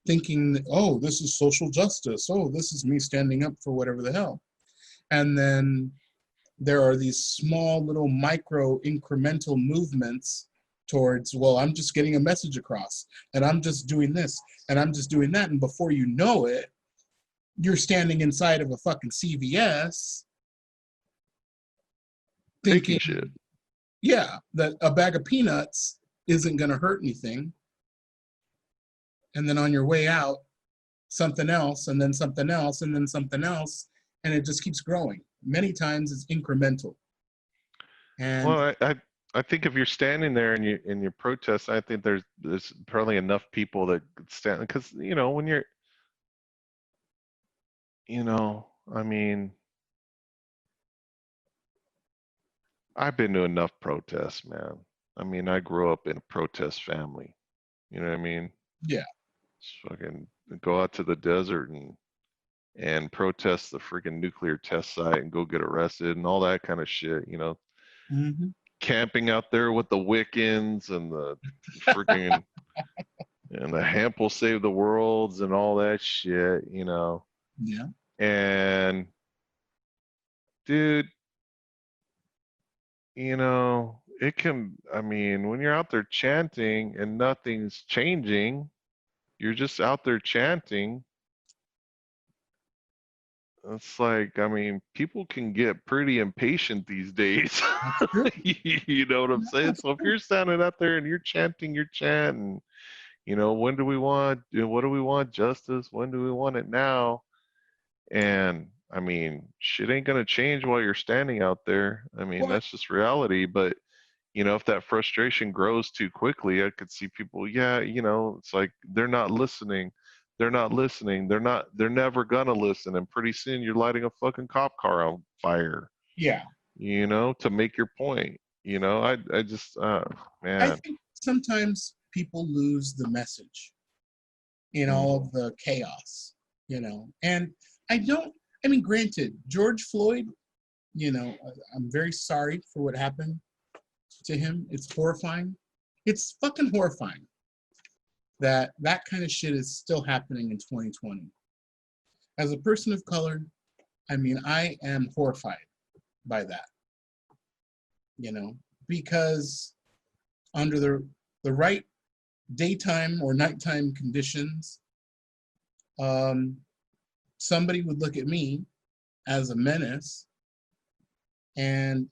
thinking that, oh, this is social justice. Oh, this is me standing up for whatever the hell. And then there are these small little micro incremental movements towards, well, I'm just getting a message across, and I'm just doing this, and I'm just doing that. And before you know it, you're standing inside of a fucking CVS thinking, shit. yeah, that a bag of peanuts isn't going to hurt anything. And then on your way out, something else, and then something else, and then something else, and it just keeps growing. Many times it's incremental. And Well, I think if you're standing there and you protest, I think there's probably enough people that stand, because when you're, I mean, I've been to enough protests, man. I mean, I grew up in a protest family. You know what I mean? yeah. Just fucking go out to the desert and protest the freaking nuclear test site and go get arrested and all that kind of shit. Mm-hmm. Camping out there with the Wiccans and the freaking and the Hemp will save the worlds and all that shit. Yeah. And dude, it can, I mean, when you're out there chanting and nothing's changing, you're just out there chanting. It's like, I mean, people can get pretty impatient these days. You know what I'm saying? So if you're standing out there and you're chanting your chant, and when do we want, what do we want? Justice? When do we want it now? And I mean, shit ain't gonna change while you're standing out there. I mean, that's just reality. But if that frustration grows too quickly, I could see people, it's like they're not listening. They're not listening. They're never gonna listen. And pretty soon you're lighting a fucking cop car on fire. Yeah. To make your point. I just man. I think sometimes people lose the message in all of the chaos, and I mean, granted, George Floyd, I'm very sorry for what happened to him. It's horrifying. It's fucking horrifying that kind of shit is still happening in 2020. As a person of color, I mean, I am horrified by that, because under the right daytime or nighttime conditions, somebody would look at me as a menace, and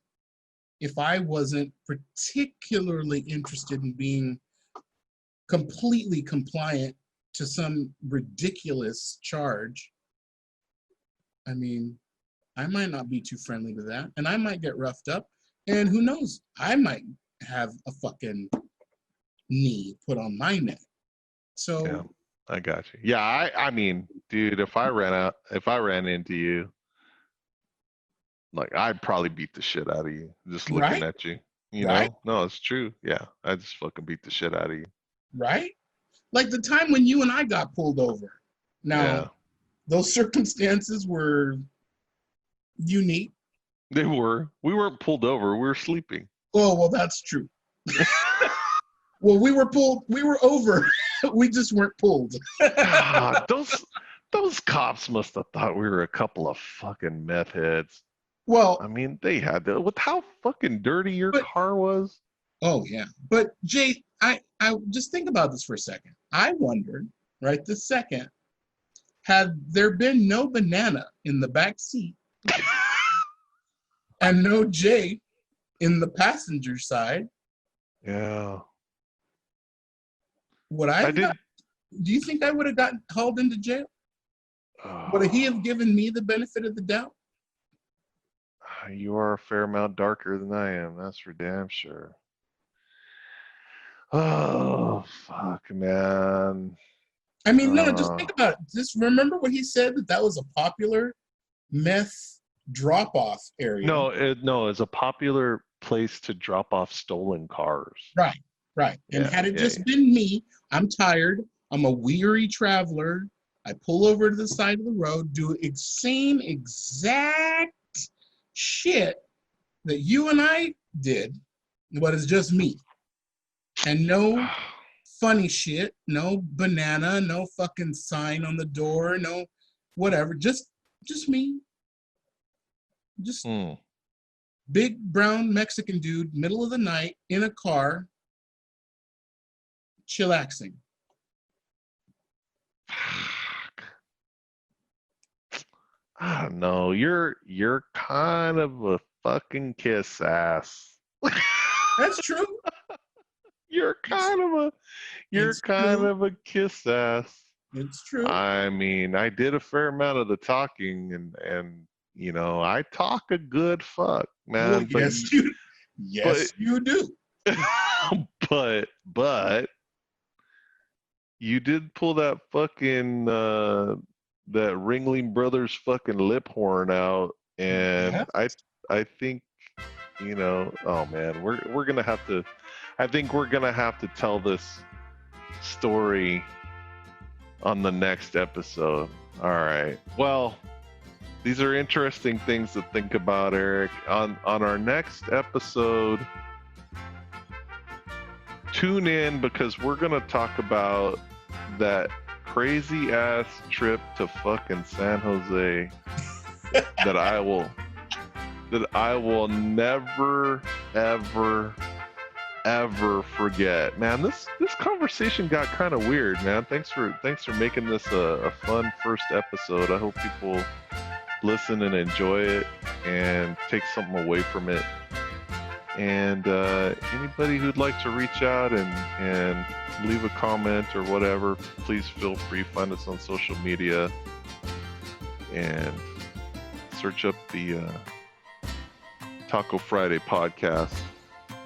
if I wasn't particularly interested in being completely compliant to some ridiculous charge, I mean, I might not be too friendly to that, and I might get roughed up, and who knows, I might have a fucking knee put on my neck. So yeah, I got you. Yeah, I mean, dude, if I ran into you, like, I'd probably beat the shit out of you just looking at you. Right? No, it's true. Yeah, I just fucking beat the shit out of you. Right? Like the time when you and I got pulled over. Now, those circumstances were unique. They were. We weren't pulled over. We were sleeping. Oh, well, that's true. Well, we were over. We just weren't pulled. God, those cops must have thought we were a couple of fucking meth heads. Well, I mean, they had to, with how fucking dirty your car was. Oh, yeah. But, Jay, I just think about this for a second. I wondered, right this second, had there been no banana in the back seat and no Jay in the passenger side, yeah, do you think I would have gotten hauled into jail? Would he have given me the benefit of the doubt? You are a fair amount darker than I am. That's for damn sure. Oh, fuck, man. I mean, no, just think about it. Just remember what he said, that was a popular meth drop-off area. No, it's a popular place to drop off stolen cars. Right. And had it just been me, I'm tired, I'm a weary traveler, I pull over to the side of the road, do same exact shit that you and I did, but it's just me. And no funny shit, no banana, no fucking sign on the door, no whatever. Just me. Just big brown Mexican dude, middle of the night, in a car, chillaxing. I don't know. You're kind of a fucking kiss ass. That's true. You're kind of a kiss ass. It's true. I mean, I did a fair amount of the talking, and you know, I talk a good fuck, man. Well, yes, you do. but you did pull that fucking that Ringling Brothers fucking lip horn out, and I think, you know, oh man, we're gonna have to. I think we're gonna have to tell this story on the next episode. All right. Well, these are interesting things to think about, Eric. On our next episode, tune in, because we're gonna talk about that crazy ass trip to fucking San Jose that I will never ever forget. Man, this conversation got kind of weird, man. Thanks for making this a fun first episode. I hope people listen and enjoy it and take something away from it. And anybody who'd like to reach out and leave a comment or whatever, please feel free. Find us on social media and search up the Taco Friday podcast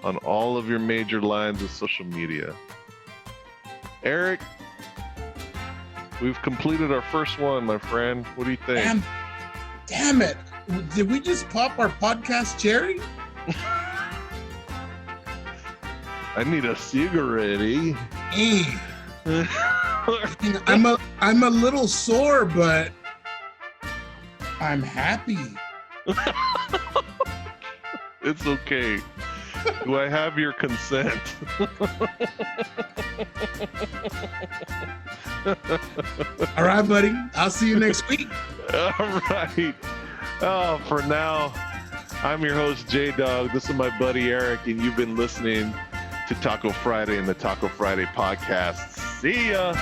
on all of your major lines of social media. Eric, we've completed our first one, my friend. What do you think? Damn it. Did we just pop our podcast cherry? I need a cigarette, I'm a little sore, but I'm happy. It's okay. Do I have your consent? All right, buddy. I'll see you next week. All right. Oh, for now, I'm your host, Jaydog. This is my buddy, Eric, and you've been listening to Taco Friday and the Taco Friday podcast. See ya.